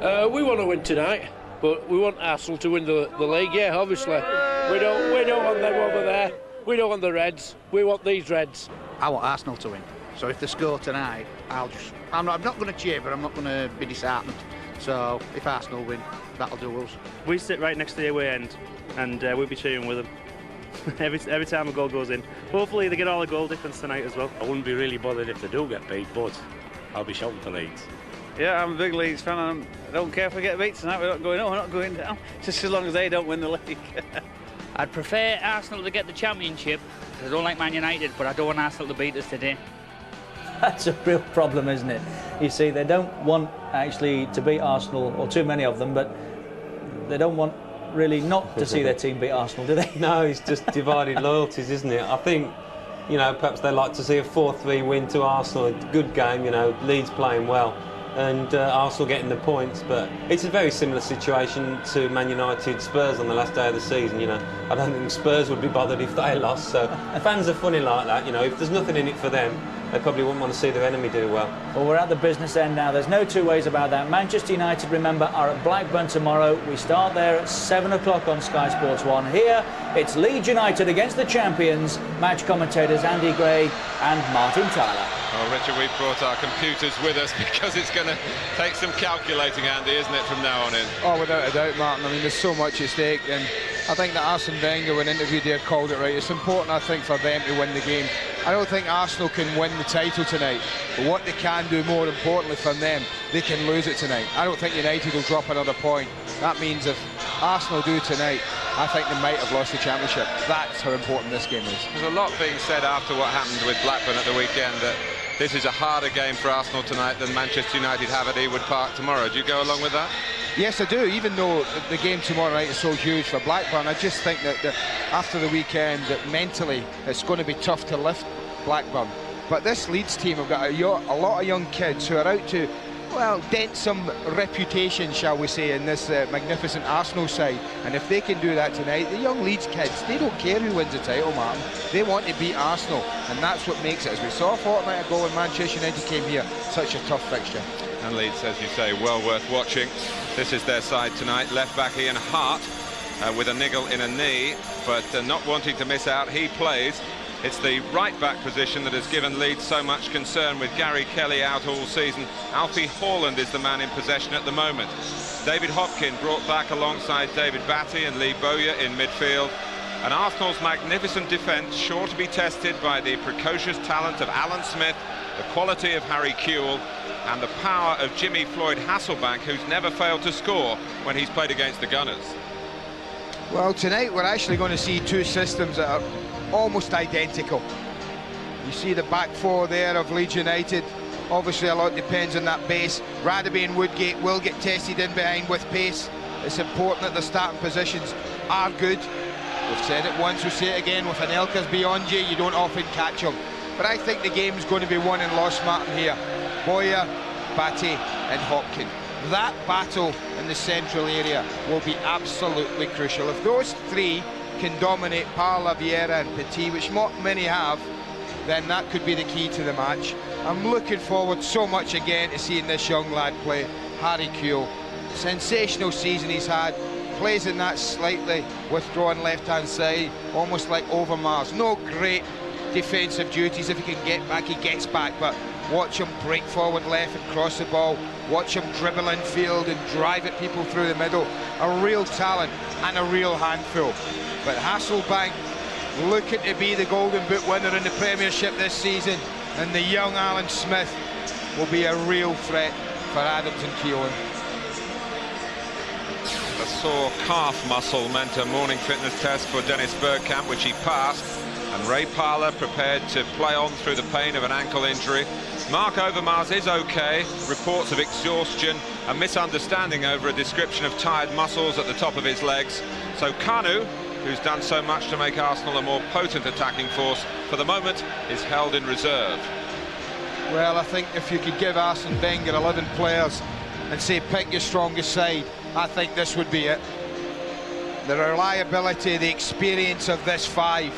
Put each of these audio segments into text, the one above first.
We want to win tonight, but we want Arsenal to win the league. Yeah, obviously. We don't want them over there. We don't want the Reds. We want these Reds. I want Arsenal to win. So if they score tonight, I'm not going to cheer, but I'm not going to be disheartened. So if Arsenal win, that'll do us. We sit right next to the away end, and we'll be cheering with them every time a goal goes in. Hopefully they get all the goal difference tonight as well. I wouldn't be really bothered if they do get beat, but I'll be shouting for Leeds. Yeah, I'm a big Leeds fan, and I don't care if we get beat tonight. We're not going up, we're not going down, just as long as they don't win the league. I'd prefer Arsenal to get the championship. I don't like Man United, but I don't want Arsenal to beat us today. That's a real problem, isn't it? You see, they don't want actually to beat Arsenal, or too many of them, but they don't want really not to see their team beat Arsenal, do they? No, it's just divided loyalties, isn't it? I think, you know, perhaps they like to see a 4-3 win to Arsenal. A good game, you know, Leeds playing well, and Arsenal getting the points. But it's a very similar situation to Man United Spurs on the last day of the season. You know, I don't think Spurs would be bothered if they lost. So fans are funny like that. You know, if there's nothing in it for them, they probably wouldn't want to see their enemy do well. Well, we're at the business end now. There's no two ways about that. Manchester United, remember, are at Blackburn tomorrow. We start there at 7 o'clock on Sky Sports 1. Here, it's Leeds United against the champions. Match commentators Andy Gray and Martin Tyler. Well, Richard, we've brought our computers with us because it's going to take some calculating, Andy, isn't it, from now on in? Oh, without a doubt, Martin. I mean, there's so much at stake, and I think that Arsene Wenger, when interviewed there, called it right. It's important, I think, for them to win the game. I don't think Arsenal can win the title tonight, but what they can do, more importantly for them, they can lose it tonight. I don't think United will drop another point. That means if Arsenal do tonight, I think they might have lost the championship. That's how important this game is. There's a lot being said after what happened with Blackburn at the weekend that this is a harder game for Arsenal tonight than Manchester United have at Ewood Park tomorrow. Do you go along with that? Yes, I do. Even though the game tomorrow night is so huge for Blackburn, I just think that after the weekend, that mentally it's going to be tough to lift Blackburn. But this Leeds team have got a lot of young kids who are out to, well, dent some reputation, shall we say, in this magnificent Arsenal side. And if they can do that tonight, the young Leeds kids, they don't care who wins the title, Martin. They want to beat Arsenal, and that's what makes it, as we saw a fortnight ago when Manchester United came here, such a tough fixture. And Leeds, as you say, well worth watching. This is their side tonight. Left back Ian Hart with a niggle in a knee, but not wanting to miss out, he plays. It's the right-back position that has given Leeds so much concern, with Gary Kelly out all season. Alfie Haaland is the man in possession at the moment. David Hopkin brought back alongside David Batty and Lee Bowyer in midfield. And Arsenal's magnificent defence sure to be tested by the precocious talent of Alan Smith, the quality of Harry Kewell, and the power of Jimmy Floyd Hasselbank, who's never failed to score when he's played against the Gunners. Well, tonight we're actually going to see two systems that are almost identical. You see the back four there of Leeds United. Obviously a lot depends on that base. Radaby and Woodgate will get tested in behind with pace. It's important that the starting positions are good. We've said it once, we'll say it again. With Anelka's beyond you, you don't often catch them. But I think the game's going to be won and lost, Martin, here. Bowyer, Batty and Hopkin. That battle in the central area will be absolutely crucial. If those three can dominate Parla, Vieira and Petit, which not many have, then that could be the key to the match. I'm looking forward so much again to seeing this young lad play. Harry Kewell, sensational season he's had, plays in that slightly withdrawn left-hand side, almost like Overmars. No great defensive duties. If he can get back, he gets back, but watch him break forward left and cross the ball, watch him dribble in field and drive at people through the middle. A real talent and a real handful. But Hasselbank looking to be the Golden Boot winner in the Premiership this season, and the young Alan Smith will be a real threat for Adams and Keown. A sore calf muscle meant a morning fitness test for Dennis Bergkamp, which he passed, and Ray Parlour prepared to play on through the pain of an ankle injury. Mark Overmars is okay. Reports of exhaustion, a misunderstanding over a description of tired muscles at the top of his legs. So Kanu, who's done so much to make Arsenal a more potent attacking force, for the moment is held in reserve. Well, I think if you could give Arsene Wenger 11 players and say pick your strongest side, I think this would be it. The reliability, the experience of this five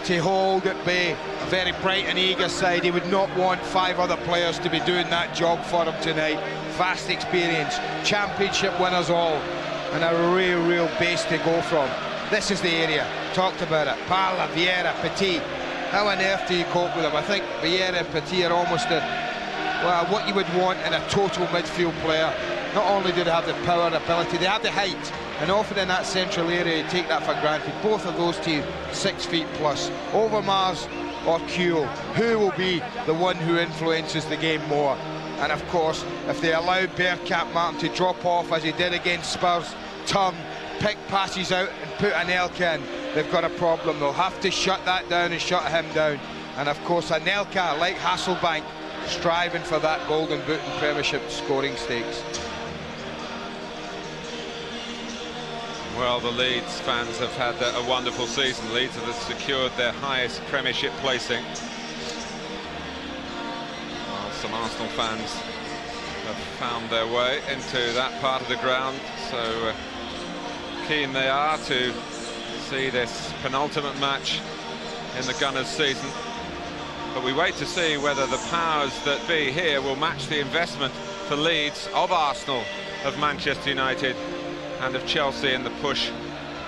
to hold at bay a very bright and eager side. He would not want 5 other players to be doing that job for him tonight. vast experience, championship winners all, and a real base to go from. This is the area, talked about it, Parla, Vieira, Petit. How on earth do you cope with them? I think Vieira and Petit are almost what you would want in a total midfield player. Not only do they have the power and ability, they have the height, and often in that central area you take that for granted. Both of those two 6 feet plus. Overmars or Kuhl, who will be the one who influences the game more? And of course, if they allow Bergkamp Martin to drop off as he did against Spurs, turn, pick passes out and put Anelka in, they've got a problem. They'll have to shut that down and shut him down. And of course Anelka, like Hasselbank, striving for that golden boot and Premiership scoring stakes. Well, the Leeds fans have had a wonderful season. Leeds have secured their highest Premiership placing. Well, some Arsenal fans have found their way into that part of the ground, so keen they are to see this penultimate match in the Gunners' season. But we wait to see whether the powers that be here will match the investment for Leeds of Arsenal, of Manchester United and of Chelsea in the push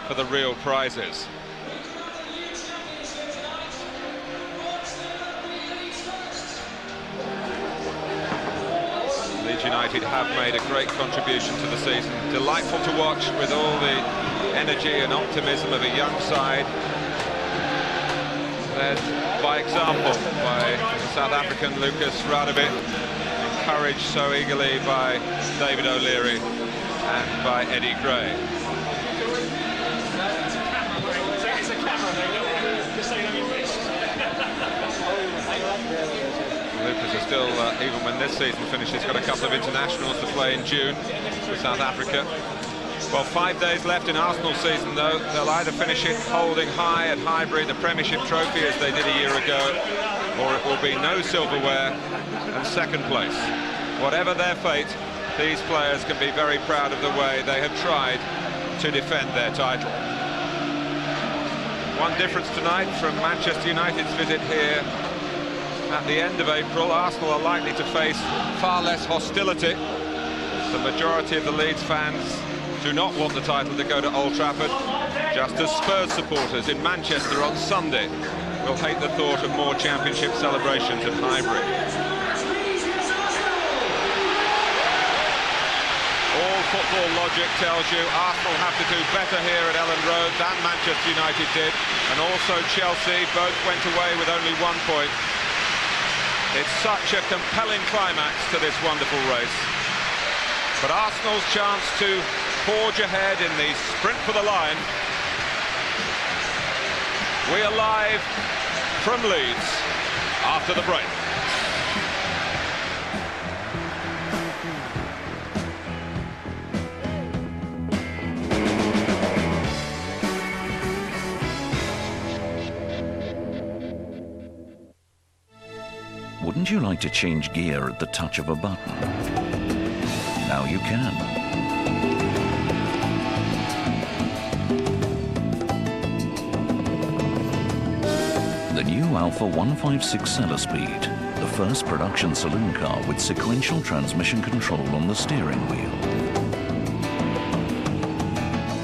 for the real prizes. Leeds United have made a great contribution to the season. Delightful to watch, with all the energy and optimism of a young side, led by example by South African Lucas Radebe, encouraged so eagerly by David O'Leary and by Eddie Gray. Lucas is still, even when this season finishes, got a couple of internationals to play in June for South Africa. Well, 5 days left in Arsenal season, though. They'll either finish it holding high at Highbury the Premiership trophy, as they did a year ago, or it will be no silverware and second place. Whatever their fate, these players can be very proud of the way they have tried to defend their title. One difference tonight from Manchester United's visit here at the end of April: Arsenal are likely to face far less hostility. The majority of the Leeds fans do not want the title to go to Old Trafford, just as Spurs supporters in Manchester on Sunday will hate the thought of more championship celebrations at Highbury. All football logic tells you Arsenal have to do better here at Elland Road than Manchester United did, and also Chelsea. Both went away with only 1 point. It's such a compelling climax to this wonderful race. But Arsenal's chance to forge ahead in the sprint for the line. We are live from Leeds after the break. Wouldn't you like to change gear at the touch of a button? Now you can. The new Alpha 156 Cellar Speed, the first production saloon car with sequential transmission control on the steering wheel.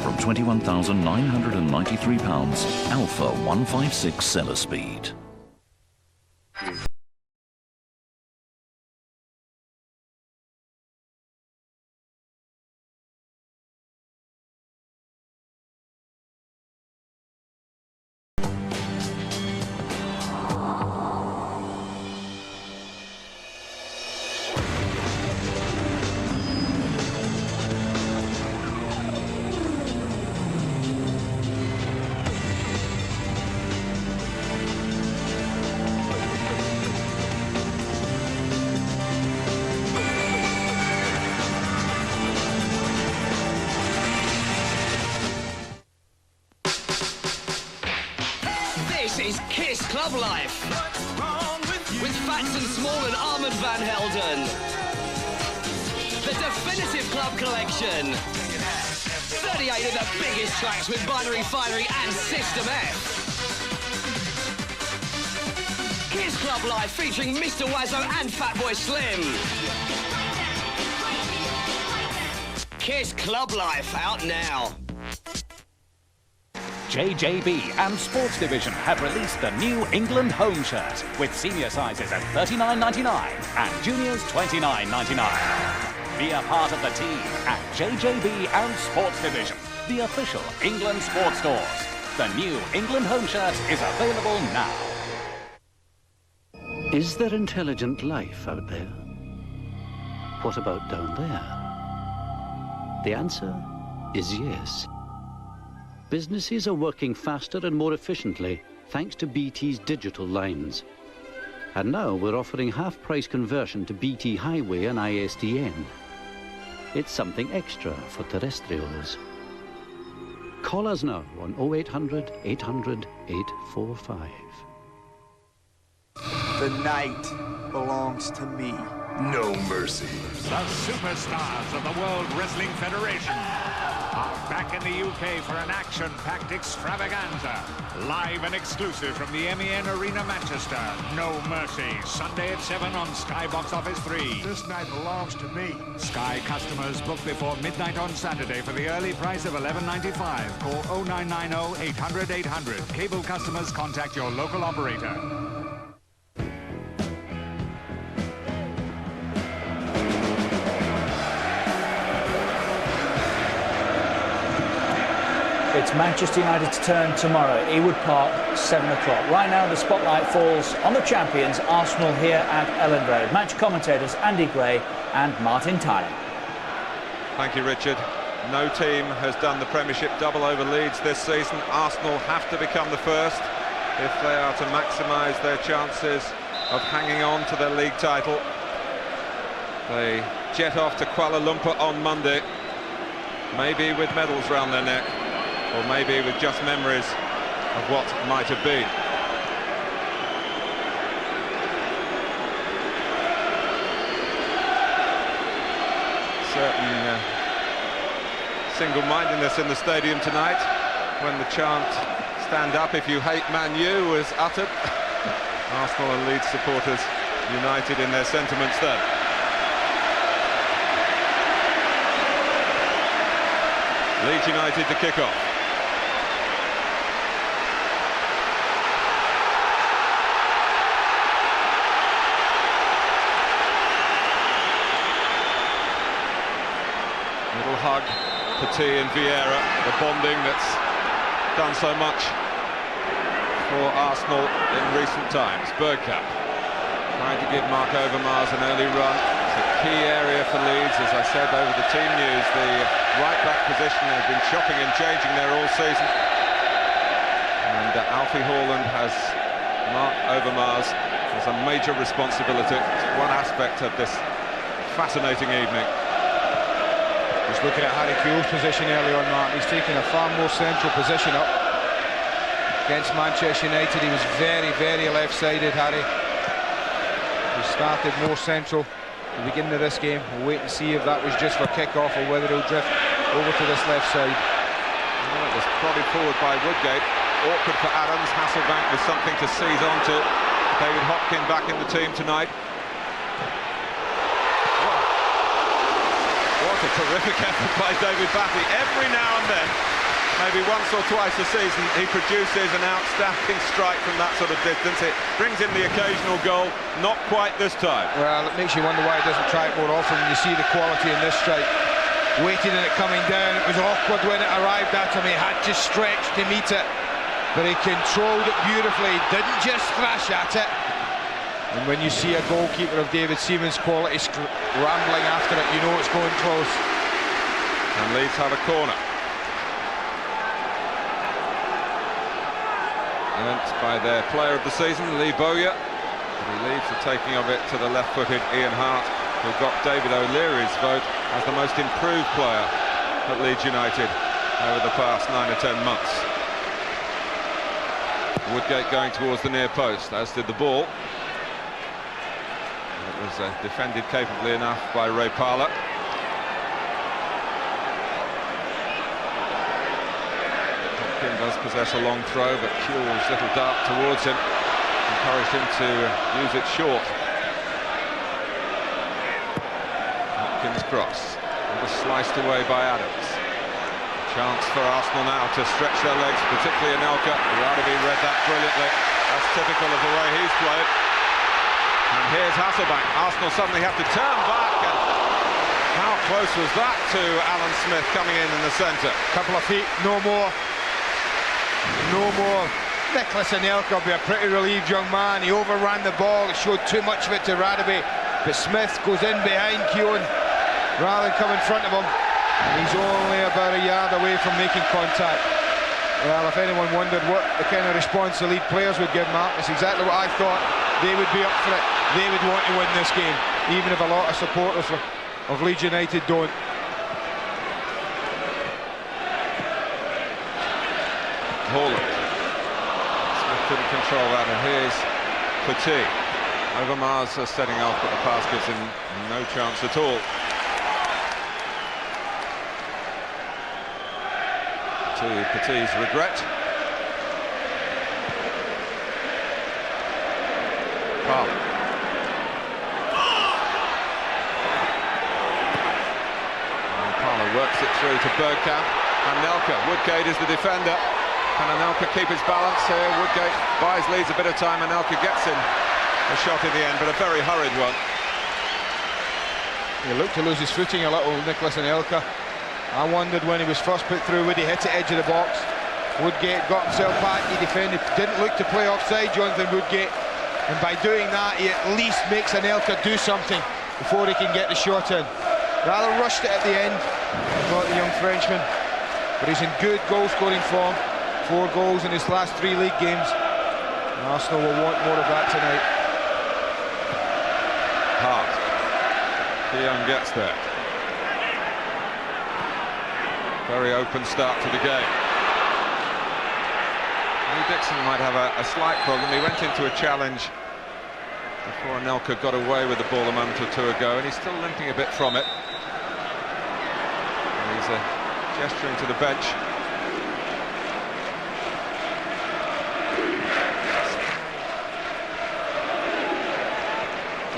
From £21,993, Alpha 156 Cellar Speed. Club life with Fats and Small and Armand Van Helden. The definitive club collection. 38 of the biggest tracks with Binary Finery and System F. Kiss Club Life featuring Mr. Wazzo and Fatboy Slim. Kiss Club Life, out now. JJB and Sports Division have released the new England home shirt with senior sizes at $39.99 and juniors $29.99. Be a part of the team at JJB and Sports Division, the official England sports stores. The new England home shirt is available now. Is there intelligent life out there? What about down there? The answer is yes. Businesses are working faster and more efficiently thanks to BT's digital lines. And now we're offering half-price conversion to BT Highway and ISDN. It's something extra for terrestrials. Call us now on 0800 800 845. The night belongs to me. No mercy. The superstars of the World Wrestling Federation are back in the UK for an action-packed extravaganza. Live and exclusive from the MEN Arena, Manchester. No Mercy, Sunday at 7 on Sky Box Office 3. This night belongs to me. Sky customers book before midnight on Saturday for the early price of $11.95. Call 0990 800 800. Cable customers contact your local operator. It's Manchester United's turn tomorrow, Ewood Park, 7 o'clock. Right now, the spotlight falls on the champions, Arsenal, here at Ellen Road. Match commentators Andy Gray and Martin Tyler. Thank you, Richard. No team has done the Premiership double over Leeds this season. Arsenal have to become the first if they are to maximise their chances of hanging on to their league title. They jet off to Kuala Lumpur on Monday, maybe with medals round their neck, or maybe with just memories of what might have been. Certain single-mindedness in the stadium tonight when the chant "Stand up if you hate Man U" was uttered. Arsenal and Leeds supporters united in their sentiments then. Leeds United to kick off. Little hug, Petit and Vieira, the bonding that's done so much for Arsenal in recent times. Bergkamp trying to give Mark Overmars an early run. It's a key area for Leeds, as I said over the team news. The right-back position has been chopping and changing there all season. And Alfie Haaland has Mark Overmars as a major responsibility. It's one aspect of this fascinating evening. Just looking at Harry Kewell's position early on, Mark, he's taken a far more central position up. Against Manchester United, he was very, very left-sided, Harry. He started more central at the beginning of this game. We'll wait and see if that was just for kick-off or whether he'll drift over to this left side. Well, it was prodded forward by Woodgate. Awkward for Adams. Hasselbank with something to seize onto. David Hopkin back in the team tonight. What a terrific effort by David Batty. Every now and then, maybe once or twice a season, he produces an outstanding strike from that sort of distance. It brings in the occasional goal, not quite this time. Well, it makes you wonder why he doesn't try it more often when you see the quality in this strike. Waiting and it coming down, it was awkward when it arrived at him, he had to stretch to meet it. But he controlled it beautifully, didn't just thrash at it. And when you see a goalkeeper of David Seaman's quality rambling after it, you know it's going close. And Leeds have a corner. Earned by their player of the season, Lee Bowyer. He leaves the taking of it to the left-footed Ian Hart, who got David O'Leary's vote as the most improved player at Leeds United over the past 9 or 10 months. Woodgate going towards the near post, as did the ball. It was defended capably enough by Ray Parlour. Hopkin does possess a long throw, but Kewell's little dart towards him encouraged him to use it short. Hopkins' cross. It was sliced away by Adams. Chance for Arsenal now to stretch their legs, particularly Anelka. Radaby read that brilliantly. That's typical of the way he's played. And here's Hasselbank. Arsenal suddenly have to turn back, and how close was that to Alan Smith coming in the centre? Couple of feet, no more. No more. Nicholas Anelka will be a pretty relieved young man. He overran the ball, showed too much of it to Radaby, but Smith goes in behind Keown rather than come in front of him. And he's only about a yard away from making contact. Well, if anyone wondered what the kind of response the Leeds players would give Mark, it's exactly what I thought. They would be up for it. They would want to win this game, even if a lot of supporters of Leeds United don't. Holland. Smith couldn't control that, and here's Petit. Overmars setting off, but the pass gives him no chance at all. To Petit's regret. Parlour. Parlour works it through to Bergkamp. Anelka. Woodgate is the defender. Can Anelka keep his balance here? Woodgate buys Leeds a bit of time. Anelka gets in a shot in the end, but a very hurried one. He looked to lose his footing a little, Nicholas Anelka. I wondered when he was first put through, would he hit the edge of the box? Woodgate got himself back, he defended, didn't look to play offside, Jonathan Woodgate. And by doing that, he at least makes Anelka do something before he can get the shot in. Rather rushed it at the end, I thought, the young Frenchman. But he's in good goal-scoring form. 4 goals in his last 3 league games. And Arsenal will want more of that tonight. Hart. Keown gets there. Very open start to the game. Lee Dixon might have a slight problem. He went into a challenge before Anelka got away with the ball a moment or two ago, and he's still limping a bit from it. And he's gesturing to the bench.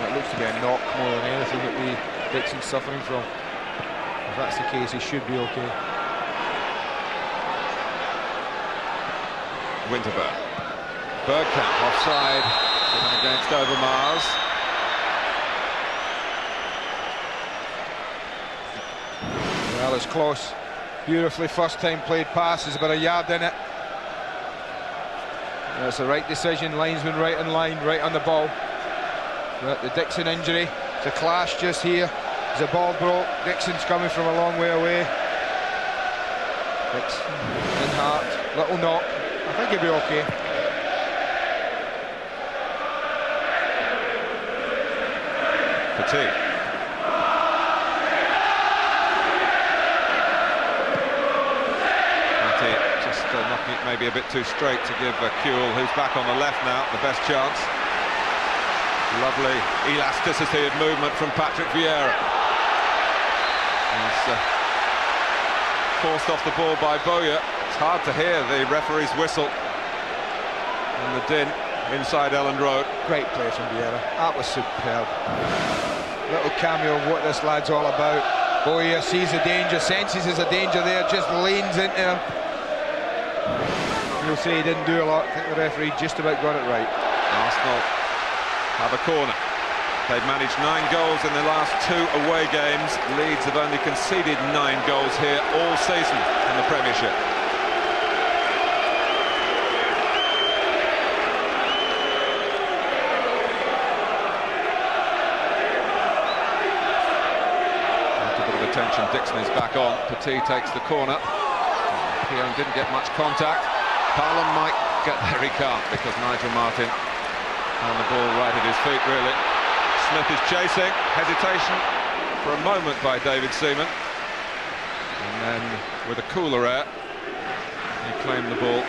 It looks to be a knock more than anything that Dixon's suffering from. If that's the case, he should be okay. Winterberg. Bergkamp offside, given against Overmars. Well, it's close. Beautifully first time played pass, there's about a yard in it. That's the right decision, linesman right in line, right on the ball. But the Dixon injury, it's a clash just here. As the ball broke, Dixon's coming from a long way away. Dixon in Hart, little knock. I think he'll be okay. Petit. Petit just knocking it maybe a bit too straight to give Kewell, who's back on the left now, the best chance. Lovely elasticity of movement from Patrick Vieira. He's forced off the ball by Bowyer. It's hard to hear the referee's whistle and the din inside Elland Road. Great play from Vieira. That was superb. Little cameo of what this lad's all about. Bowyer sees the danger, senses there's a danger there, just leans into him. You'll say he didn't do a lot. I think the referee just about got it right. Arsenal have a corner. They've managed 9 goals in the last 2 away games. Leeds have only conceded 9 goals here all season in the Premiership. After a bit of attention, Dixon is back on. Petit takes the corner. Keown didn't get much contact. Parlour might get there, he can't, because Nigel Martin on the ball right at his feet, really. Smith is chasing, hesitation for a moment by David Seaman, and then with a cooler air he claimed the ball.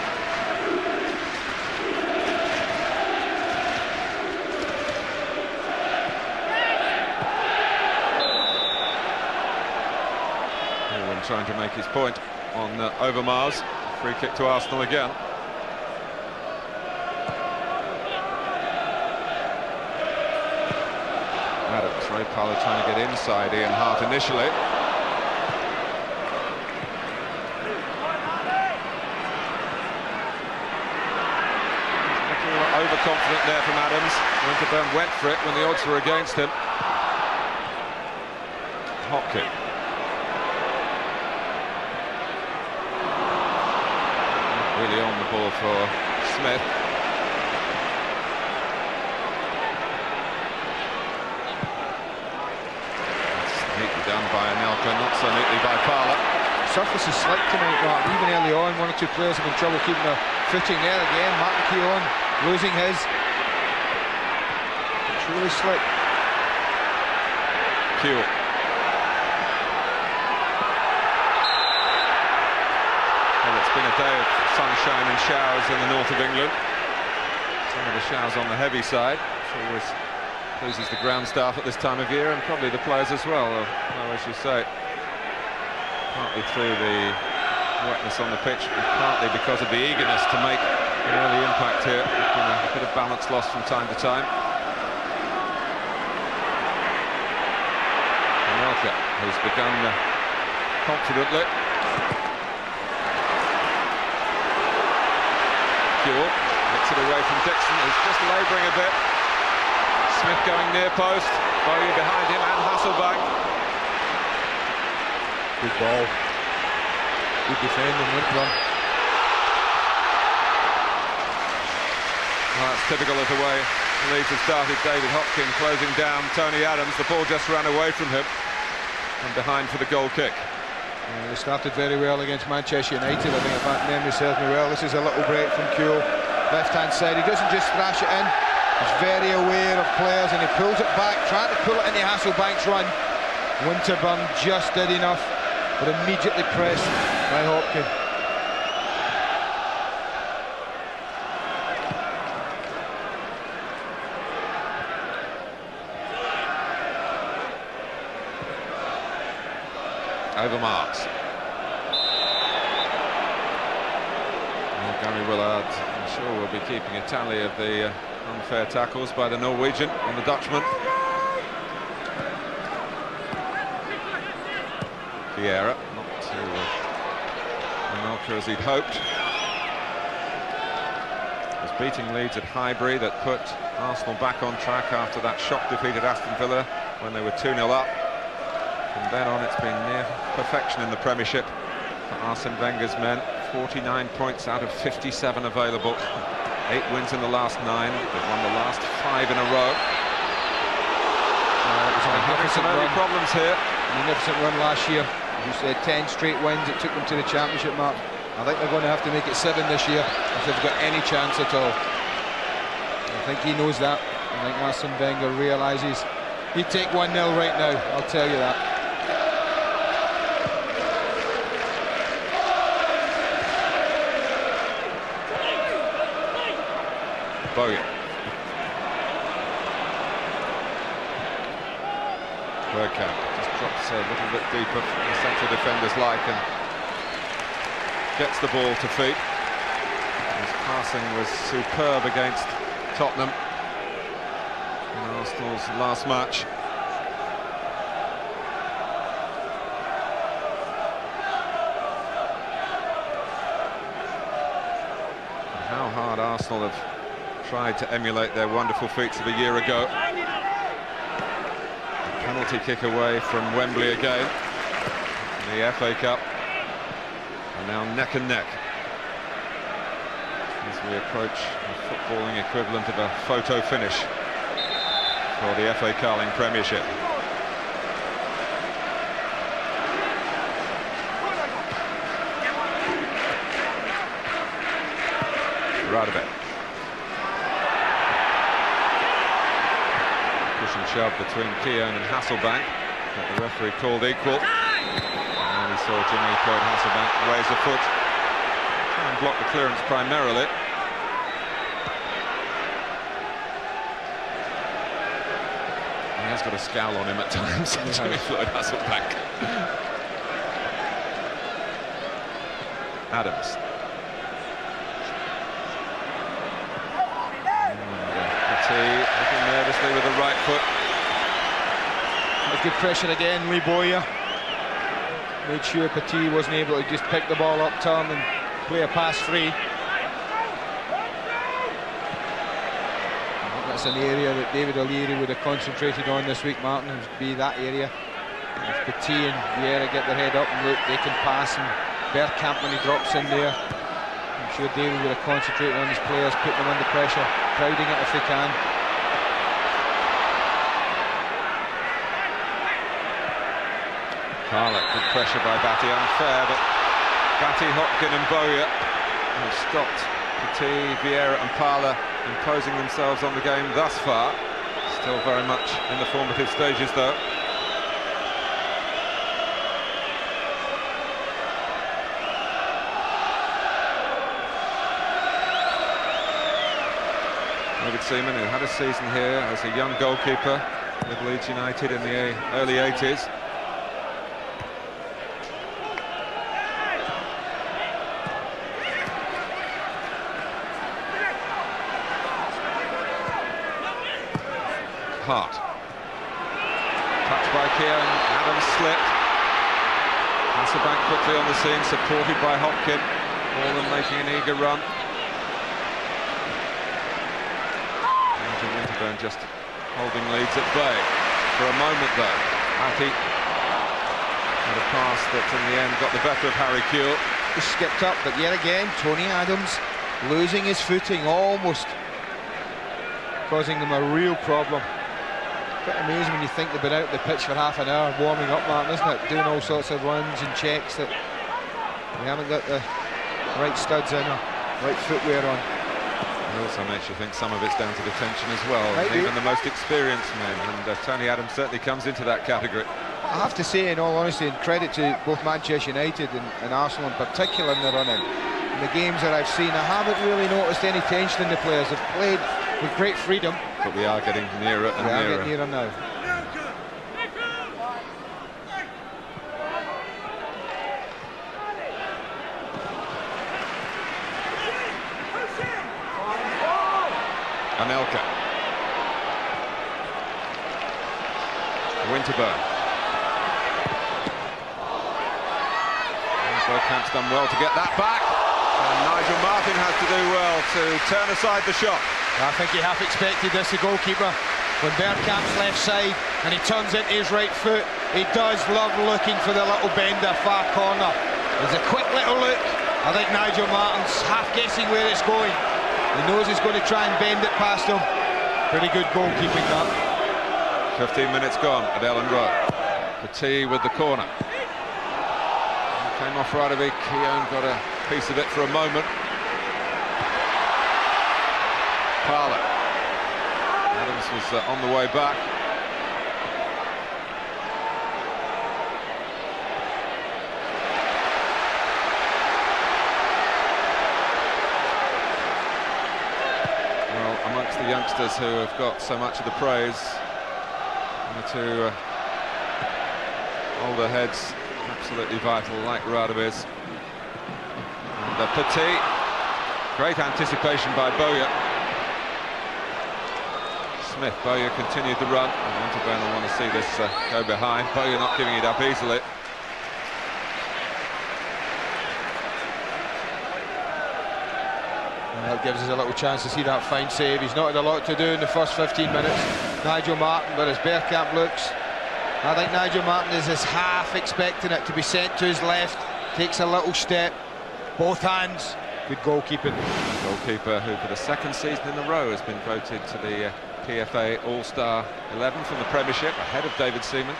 Owen trying to make his point on Overmars. Free kick to Arsenal again. Adams, Ray Parlour trying to get inside Ian Hart initially. overconfident there from Adams. Winterburn went for it when the odds were against him. Hopkin. Really on the ball for Smith. That's neatly done by Anelka, not so neatly by Parlour. Surface is slick tonight, Mark. Even early on, one or two players have been trouble keeping their footing there again. Martin Keown losing his. It's really slick. Keown. Well, it's been a day of sunshine and showers in the north of England. Some of the showers on the heavy side, which always pleases the ground staff at this time of year, and probably the players as well, as you say. Partly through the wetness on the pitch, and partly because of the eagerness to make an early impact here. There's been a bit of balance lost from time to time. Anelka has begun confidently. Kewell hits it away from Dixon, who's just labouring a bit. Smith going near post, Bowyer behind him, and Hasselbank. Good ball. Good defending, Winterburn. Well, that's typical of the way Leeds have started. David Hopkin closing down Tony Adams. The ball just ran away from him and behind for the goal kick. They started very well against Manchester United. I think if that memory serves me well. This is a little break from Kewell. Left-hand side. He doesn't just thrash it in. He's very aware of players and he pulls it back, trying to pull it into Hasselbank's run. Winterburn just did enough, but immediately pressed by Hopkin. Over marks. Gary Willard, I'm sure, will be keeping a tally of the unfair tackles by the Norwegian and the Dutchman. Vieira, not to Anelka as he'd hoped. Was beating Leeds at Highbury that put Arsenal back on track after that shock defeat at Aston Villa when they were 2-0 up. From then on, it's been near perfection in the Premiership for Arsene Wenger's men. 49 points out of 57 available. 8 wins in the last 9. They've won the last 5 in a row. They're having some early problems here. Magnificent run last year. As you said, 10 straight wins. It took them to the Championship, Mark. I think they're going to have to make it 7 this year if they've got any chance at all. I think he knows that. I think Arsene Wenger realises he'd take 1-0 right now, I'll tell you that. Bowyer. Bergkamp just drops a little bit deeper from the central defender's like and gets the ball to feet. His passing was superb against Tottenham in Arsenal's last match. And how hard Arsenal have tried to emulate their wonderful feats of a year ago. A penalty kick away from Wembley again. The FA Cup. And now neck and neck as we approach the footballing equivalent of a photo finish for the FA Carling Premiership. Radebe. Push and shove between Keown and Hasselbank, but the referee called equal. And then he saw Jimmy Claude Hasselbank raise a foot, try and block the clearance primarily. He has got a scowl on him at times, Jimmy Claude Hasselbank. Adams. Looking nervously with the right foot. Good pressure again, Lee Bowyer. Made sure Petit wasn't able to just pick the ball up, turn and play a pass free. that's an area that David O'Leary would have concentrated on this week, Martin, would be that area. If Petit and Vieira get their head up and look, they can pass, and Bergkamp, when he drops in there, I'm sure David would have concentrated on his players, put them under pressure, crowding it if they can. Parlour, good pressure by Batty, unfair, but Batty, Hopkin and Bowyer have stopped Petit, Vieira and Parlour imposing themselves on the game thus far. Still very much in the formative stages though. David Seaman, who had a season here as a young goalkeeper with Leeds United in the early 80s. Hart. Touched by Keown, Adams slipped. Hasselbank quickly on the scene, supported by Hopkin. Morland making an eager run. Nigel Winterburn just holding Leeds at bay. For a moment though, Batty had a pass that in the end got the better of Harry Kewell. He skipped up, but yet again, Tony Adams losing his footing, almost causing them a real problem. Quite amazing when you think they've been out the pitch for half an hour warming up, Martin, isn't it? Doing all sorts of runs and checks that we haven't got the right studs in or right footwear on. It also makes you think some of it's down to the tension as well, Maybe. even the most experienced men, and Tony Adams certainly comes into that category. I have to say, in all honesty, and credit to both Manchester United and Arsenal in particular in the run-in, in the games that I've seen, I haven't really noticed any tension in the players. They've played with great freedom. But we are getting nearer and nearer. We are getting nearer now. Anelka. Winterburn. Bergkamp's done well to get that back. And Nigel Martin has to do well to turn aside the shot. I think he half expected this, the goalkeeper. When Bergkamp's left side and he turns into his right foot, he does love looking for the little bender far corner. There's a quick little look. I think Nigel Martin's half guessing where it's going. He knows he's going to try and bend it past him. Pretty good goalkeeping that. 15 minutes gone at Ellen Road. Petit with the corner. Came off right of it. Keown got a piece of it for a moment. Parlour. Adams was on the way back. Well, amongst the youngsters who have got so much of the praise, the two older heads absolutely vital, like Radovic. And Petit, great anticipation by Bowyer. Smith, Bowyer continued the run. And Winterburn will want to see this go behind. Bowyer not giving it up easily. And that gives us a little chance to see that fine save. He's not had a lot to do in the first 15 minutes. Nigel Martin, but as Bergkamp looks, I think Nigel Martin is as half expecting it to be sent to his left. Takes a little step, both hands. Good goalkeeping. Goalkeeper who for the second season in a row has been voted to the PFA All-Star 11 from the Premiership, ahead of David Seaman.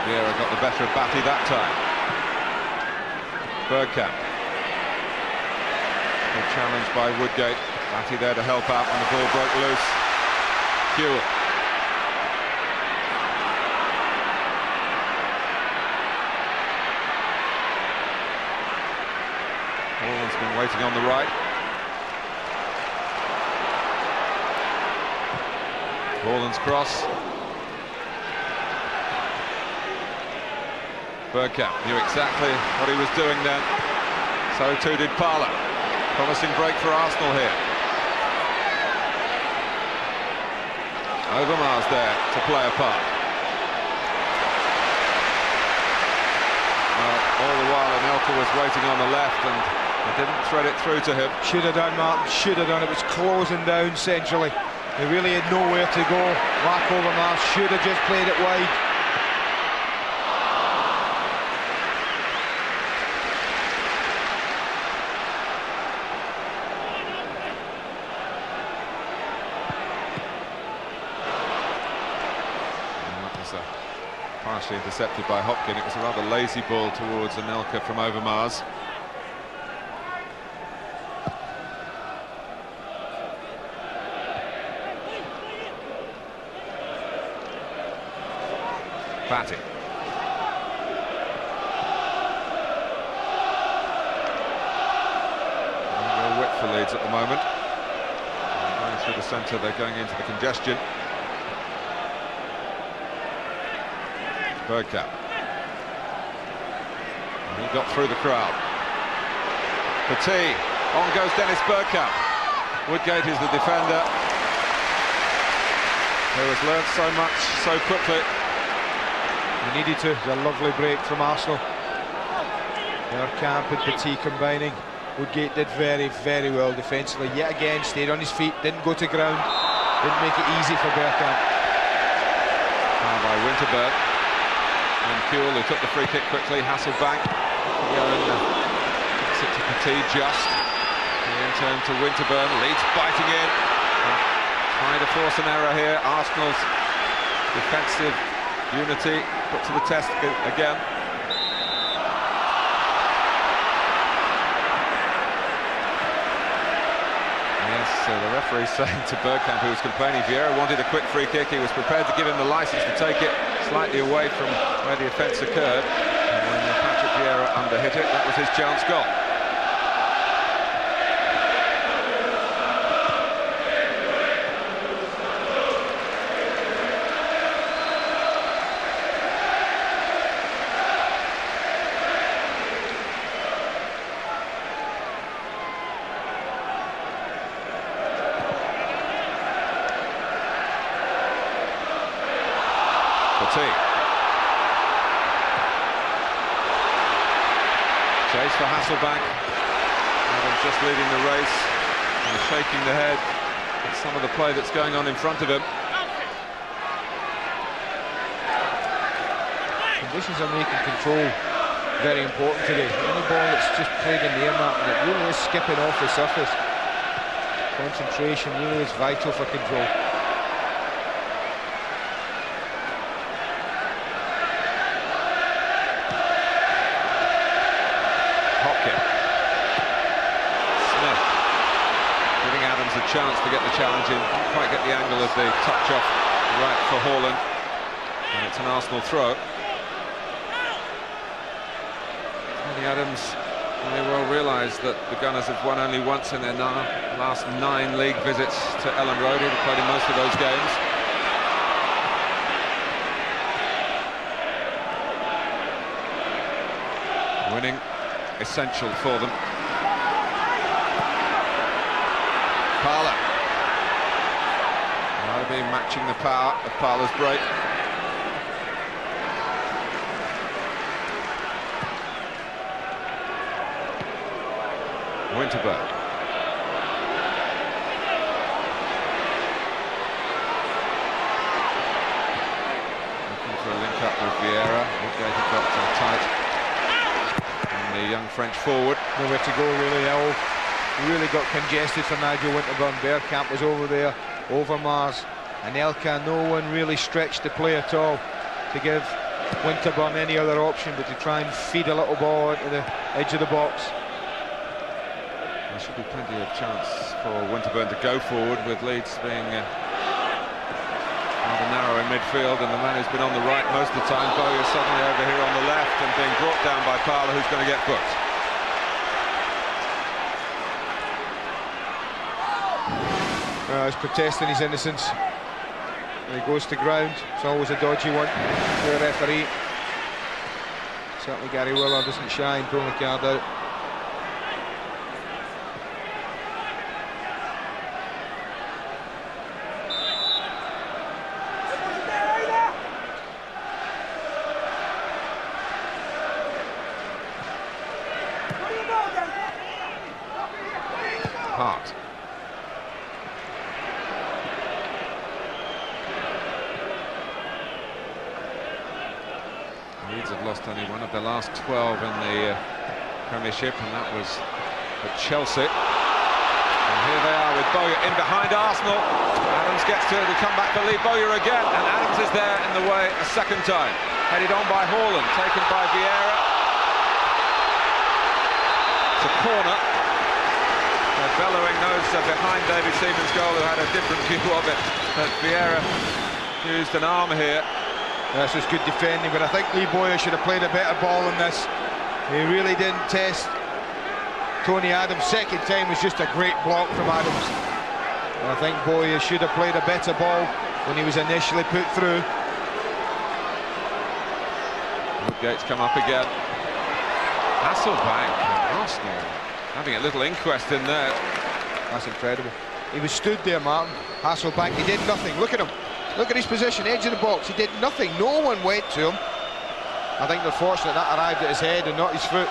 Vieira got the better of Batty that time. Bergkamp. Good challenge by Woodgate. Batty there to help out when the ball broke loose. Kewell. Morland's been waiting on the right. Morland's cross. Bergkamp knew exactly what he was doing then. So too did Parlour. Promising break for Arsenal here. Overmars there to play a part. All the while Anelka was waiting on the left and they didn't thread it through to him. Should have done, Martin, should have done. It was closing down centrally. He really had nowhere to go. Lack Overmars should have just played it wide. Partially intercepted by Hopkin. It was a rather lazy ball towards Anelka from Overmars. Batting. Real width for Leeds at the moment. Going through the centre, they're going into the congestion. Bergkamp. He got through the crowd. Petit. On goes Dennis Bergkamp. Woodgate is the defender, who has learned so much so quickly. He needed to. It was a lovely break from Arsenal. Bergkamp and Petit combining. Woodgate did very, very well defensively. Yet again, stayed on his feet, didn't go to ground, didn't make it easy for Bergkamp. Foul by Winterburn. And Kuhl, who took the free kick quickly. Hasselbank. Gets it to Petit just. In turn to Winterburn. Leeds biting in. Trying to force an error here. Arsenal's defensive unity put to the test again. Yes, the referee saying to Bergkamp, who was complaining, Vieira wanted a quick free kick. He was prepared to give him the licence to take it slightly away from where the offence occurred. And when Patrick Vieira underhit it, that was his chance goal. Chase for Hasselbank. Adams just leading the race and shaking the head at some of the play that's going on in front of him. Conditions are making control very important today. Any ball that's just played in the air, Martin, it really is skipping off the surface. Concentration really is vital for control. A chance to get the challenge in, didn't quite get the angle of the touch off right for Haaland, and it's an Arsenal throw. Tony Adams may well realise that the Gunners have won only once in their last 9 league visits to Ellen Road. He'd played in most of those games. Winning essential for them. Parlour. That'll be matching the power of Parlour's break. Winterburn. Looking for a link up with Vieira. Woodgate got tight. And the young French forward. Nowhere to go really. Really got congested for Nigel Winterburn. Bergkamp was over there, Overmars, Anelka. No one really stretched the play at all to give Winterburn any other option but to try and feed a little ball into the edge of the box. There should be plenty of chance for Winterburn to go forward, with Leeds being rather narrow in midfield, and the man who's been on the right most of the time, Bowie, is suddenly over here on the left and being brought down by Parlour, who's going to get booked. He's protesting his innocence. And he goes to ground. It's always a dodgy one for the referee. Certainly Gary Willard doesn't shy in pulling the card out. Hart. Leeds have lost only one of their last 12 in the Premiership, and that was at Chelsea. And here they are with Bowyer in behind Arsenal. Adams gets to it, they come back for Lee Bowyer again, and Adams is there in the way a second time. Headed on by Haaland, taken by Vieira. It's a corner. They're bellowing those behind David Seaman's goal, who had a different view of it. But Vieira used an arm here. This was good defending, but I think Lee Bowyer should have played a better ball in this. He really didn't test Tony Adams. Second time was just a great block from Adams. And I think Bowyer should have played a better ball when he was initially put through. Woodgate's come up again. Hasselbank, Arsenal having a little inquest in there. That's incredible. He was stood there, Martin. Hasselbank, he did nothing. Look at him. Look at his position, edge of the box. He did nothing. No one went to him. I think they're fortunate that arrived at his head and not his foot.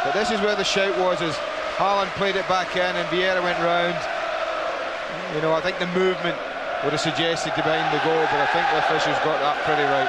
But this is where the shout was, as Haaland played it back in and Vieira went round. You know, I think the movement would have suggested behind the goal, but I think the officials got that pretty right.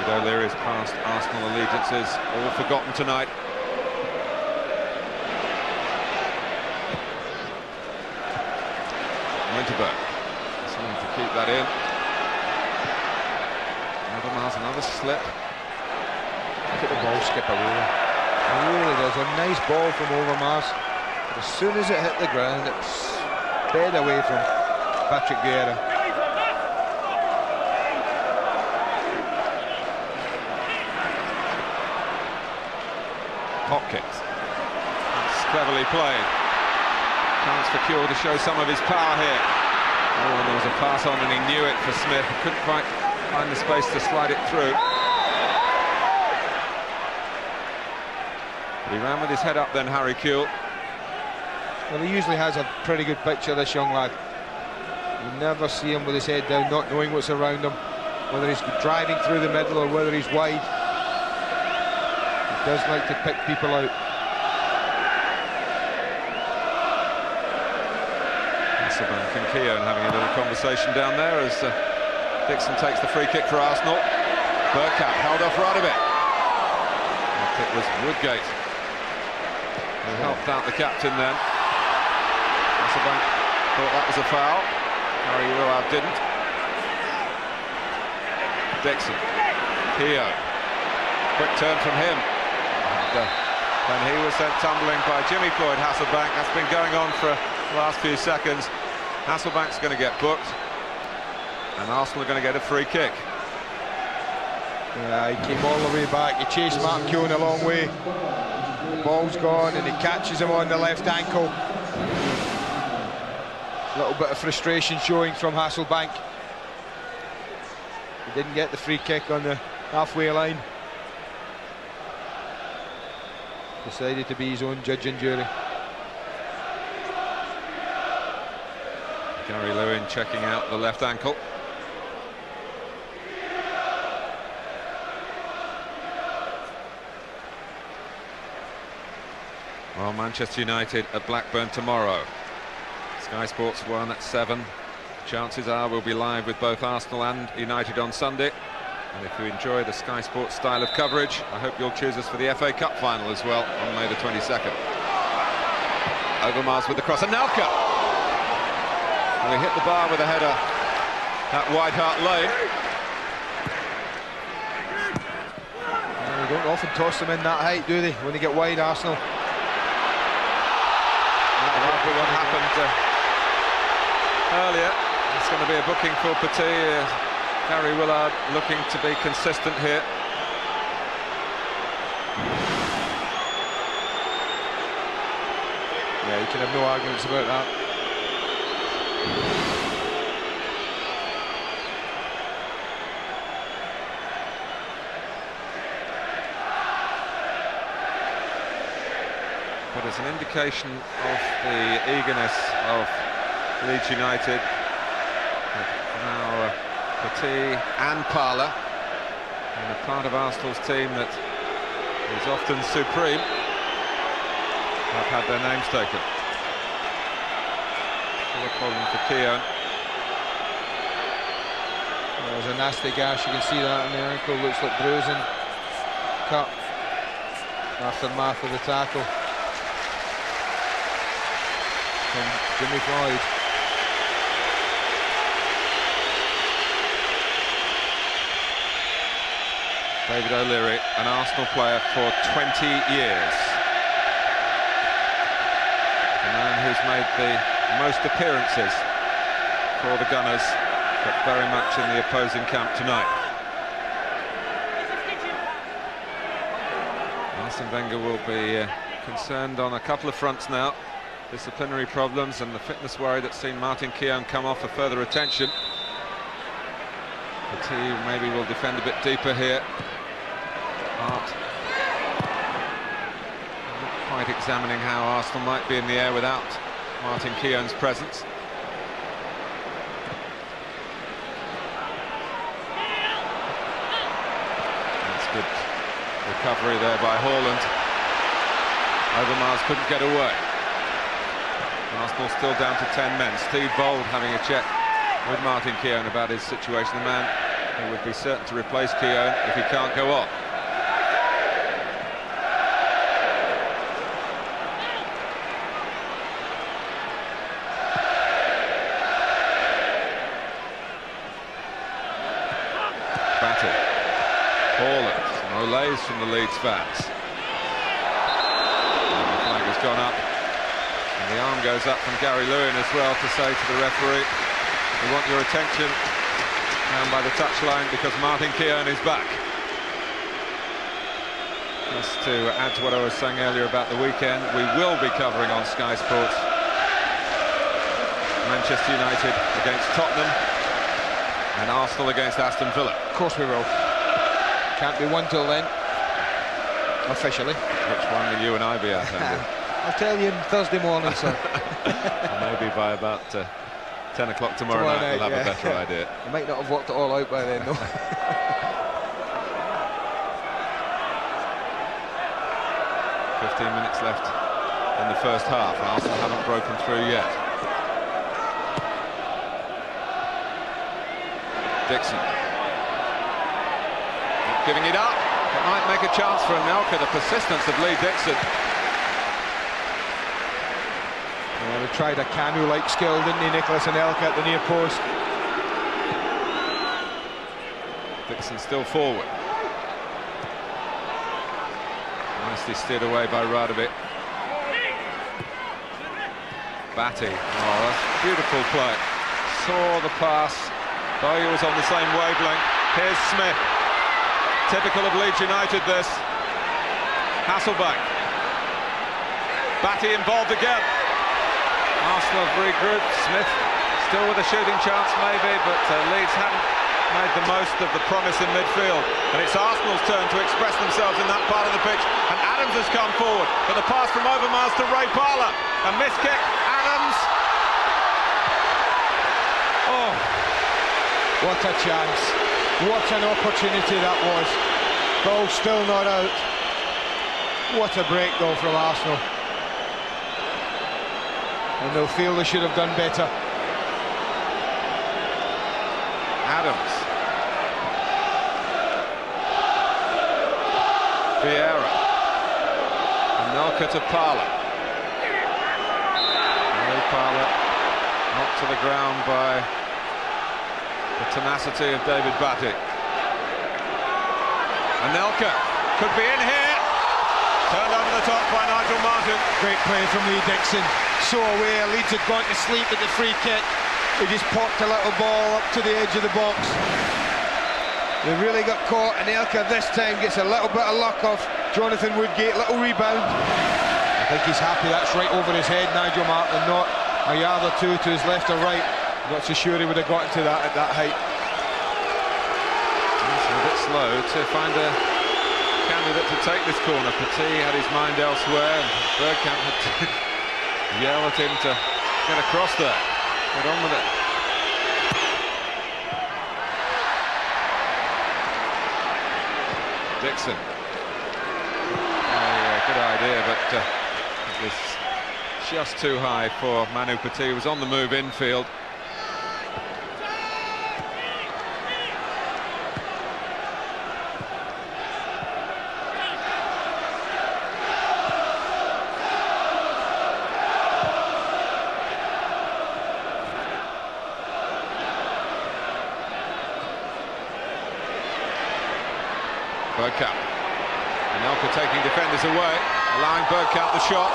O'Leary's past Arsenal allegiances, all forgotten tonight. Winterberg trying to keep that in. Overmars, another slip. Look at the ball skip away. Really, there's a nice ball from Overmars. As soon as it hit the ground, it sped away from Patrick Vieira. Hopkins. That's cleverly played. Chance for Cure to show some of his power here. Oh, and there was a pass on and he knew it for Smith. Couldn't quite find the space to slide it through. But he ran with his head up then, Harry Kewell. Well, he usually has a pretty good picture, this young lad. You never see him with his head down, not knowing what's around him, whether he's driving through the middle or whether he's wide. Does like to pick people out. Hasselbank and Keown having a little conversation down there as Dixon takes the free kick for Arsenal. Bergkamp held off Radovich. It was Woodgate who helped out the captain then. Hasselbank thought that was a foul. Harry Willard didn't. Dixon. Keown. Quick turn from him. And he was sent tumbling by Jimmy Floyd Hasselbank. That's been going on for the last few seconds. Hasselbank's going to get booked, and Arsenal are going to get a free kick. Yeah, he came all the way back. He chased Martin Keown a long way. The ball's gone, and he catches him on the left ankle. A little bit of frustration showing from Hasselbank. He didn't get the free kick on the halfway line. Decided to be his own judge and jury. Gary Lewin checking out the left ankle. Well, Manchester United at Blackburn tomorrow. Sky Sports 1 at 7. Chances are we'll be live with both Arsenal and United on Sunday. And if you enjoy the Sky Sports style of coverage, I hope you'll choose us for the FA Cup final as well on May the 22nd. Overmars with the cross, and Nelka! Well, he hit the bar with a header at White Hart Lane. Well, they don't often toss them in that height, do they, when they get wide, Arsenal? That one happened earlier. It's going to be a booking for Petit. Gary Willard looking to be consistent here. Yeah, you can have no arguments about that. there's an indication of the eagerness of Leeds United. Now Petit and Parler, and a part of Arsenal's team that is often supreme, have had their names taken. Still a problem for Keown. There's a nasty gash, you can see that on the ankle, looks like bruising. Cut. Aftermath of the tackle from Jimmy Floyd. David O'Leary, an Arsenal player for 20 years. A man who's made the most appearances for the Gunners, but very much in the opposing camp tonight. Arsene Wenger will be concerned on a couple of fronts now. Disciplinary problems and the fitness worry that's seen Martin Keown come off for further attention. Petit maybe will defend a bit deeper here. Hart not quite examining how Arsenal might be in the air without Martin Keown's presence. That's good recovery there by Haaland. Overmars couldn't get away. Arsenal still down to 10 men. Steve Bold having a check with Martin Keown about his situation. The man who would be certain to replace Keown if he can't go on. Batty. Haaland. No lays from the Leeds fans. And the flag has gone up. And the arm goes up from Gary Lewin as well to say to the referee, we want your attention down by the touchline because Martin Keown is back. Just to add to what I was saying earlier about the weekend, we will be covering on Sky Sports Manchester United against Tottenham and Arsenal against Aston Villa. Of course we will. Can't be one till then, officially. Which one will you and I be at, Andy? I'll tell you Thursday morning, sir. Maybe by about 10 o'clock tomorrow night we'll have a better idea. You might not have worked it all out by then, though. 15 minutes left in the first half. Arsenal haven't broken through yet. Dixon. Not giving it up. It might make a chance for Anelka. The persistence of Lee Dixon. They tried a canoe-like skill, didn't he, Nicholas Anelka at the near post. Dixon still forward. Nicely steered away by Radovic. Batty. Oh, that's beautiful play. Saw the pass. Bowyer was on the same wavelength. Here's Smith. Typical of Leeds United, this. Hasselback. Batty involved again. Arsenal have regrouped. Smith still with a shooting chance maybe, but Leeds hadn't made the most of the promise in midfield. And it's Arsenal's turn to express themselves in that part of the pitch. And Adams has come forward, but the pass from Overmars to Ray Parler. A missed kick. Adams. Oh, what a chance. What an opportunity that was. Ball still not out. What a break though from Arsenal. And they'll feel they should have done better. Adams. Vieira. Anelka to Parler. Ray Parler knocked to the ground by the tenacity of David Batty. Anelka could be in here. Turned over the top by Nigel Martin. Great play from Lee Dixon. So aware, Leeds had gone to sleep at the free kick. He just popped a little ball up to the edge of the box. They really got caught, and Anelka this time gets a little bit of luck off Jonathan Woodgate, little rebound. I think he's happy that's right over his head, Nigel Martin, not a yard or two to his left or right. Not so sure he would have gotten to that at that height. It's a bit slow to find a candidate to take this corner. Petit had his mind elsewhere, and Bergkamp had to yell at him to get across there. Get on with it. Dixon. Good idea, but it was just too high for Manu Petit. He was on the move infield. Bergkamp. Anelka taking defenders away, allowing Bergkamp the shot.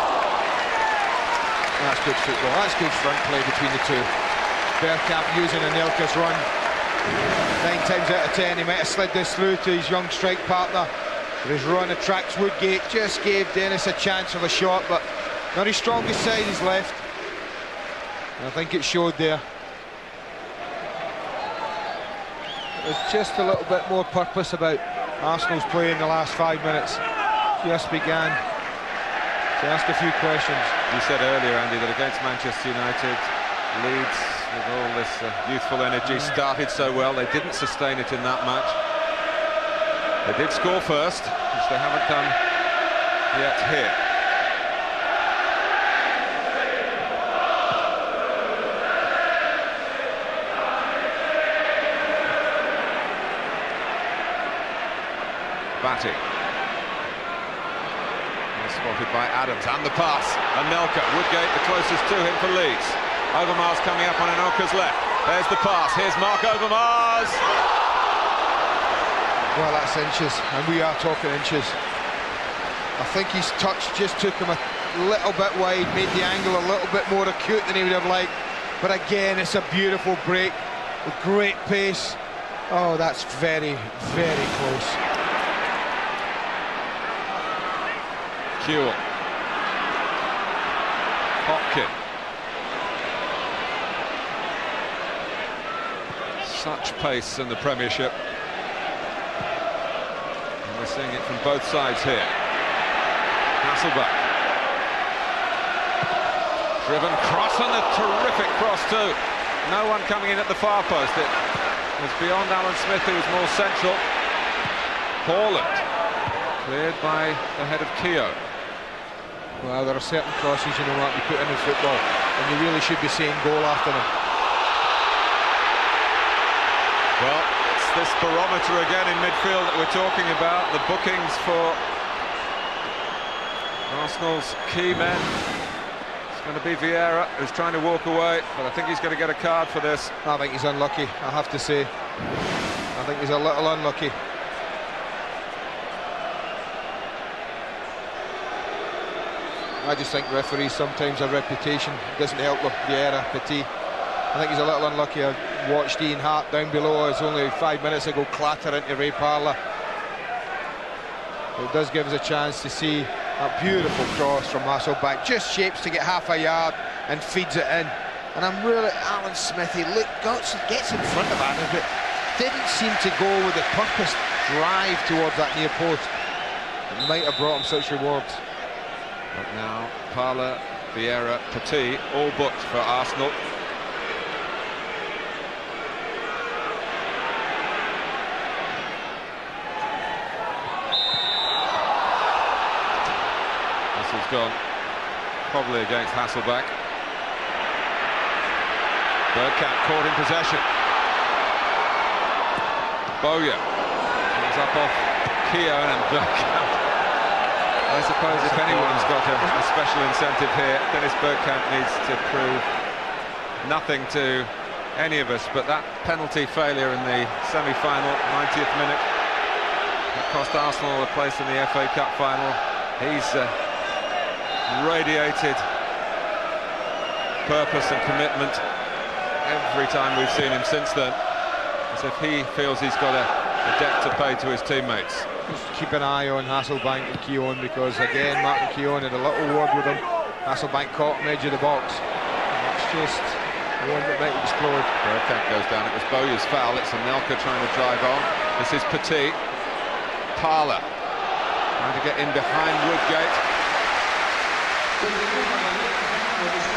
That's good football. That's good front play between the two. Bergkamp using Anelka's run. 9 times out of 10 he might have slid this through to his young strike partner, but his run attracts Woodgate. Just gave Dennis a chance of a shot, but not his strongest side is left. And I think it showed there. There's just a little bit more purpose about Arsenal's play in the last 5 minutes. Just began to ask a few questions. You said earlier, Andy, that against Manchester United, Leeds, with all this youthful energy, started so well. They didn't sustain it in that match. They did score first, which they haven't done yet here. Batty. Spotted by Adams, and the pass. Anelka, Woodgate the closest to him for Leeds. Overmars coming up on Anelka's left. There's the pass. Here's Mark Overmars. Well, that's inches, and we are talking inches. I think his touch just took him a little bit wide, made the angle a little bit more acute than he would have liked. But again, it's a beautiful break with great pace. Oh, that's very, very close. Kewell. Hopkin. Such pace in the Premiership. And we're seeing it from both sides here. Hasselback. Driven cross, and a terrific cross too. No one coming in at the far post. It was beyond Alan Smith, who was more central. Haaland. Cleared by the head of Keogh. Well, there are certain crosses, you know what, you put in football, and you really should be saying goal after them. Well, it's this barometer again in midfield that we're talking about. The bookings for Arsenal's key men. It's going to be Vieira, who's trying to walk away, but I think he's going to get a card for this. I think he's unlucky, I have to say. I think he's a little unlucky. I just think referees sometimes have reputation. It doesn't help with Vieira, Petit. I think he's a little unlucky. I watched Ian Hart down below us only 5 minutes ago clatter into Ray Parlour. It does give us a chance to see a beautiful cross from Hasselback. Just shapes to get half a yard and feeds it in. And I'm really, Alan Smith, he gets in front of Adams, but didn't seem to go with the purpose drive towards that near post. It might have brought him such rewards. But now Parlour, Vieira, Petit, all booked for Arsenal. This has gone probably against Hasselback. Bergkamp caught in possession. Bowyer comes up off Keogh, and Bergkamp. I suppose if anyone's got a special incentive here, Dennis Bergkamp needs to prove nothing to any of us, but that penalty failure in the semi-final, 90th minute, that cost Arsenal a place in the FA Cup final. He's radiated purpose and commitment every time we've seen him since then, as if he feels he's got a debt to pay to his teammates. Just keep an eye on Hasselbank and Keown, because again Martin Keown had a little word with him. Hasselbank caught him edge of the box. It's just one that might explode. Bergkamp goes down. It was Bowyer's foul. It's Anelka trying to drive on. This is Petit. Parlour. Trying to get in behind Woodgate,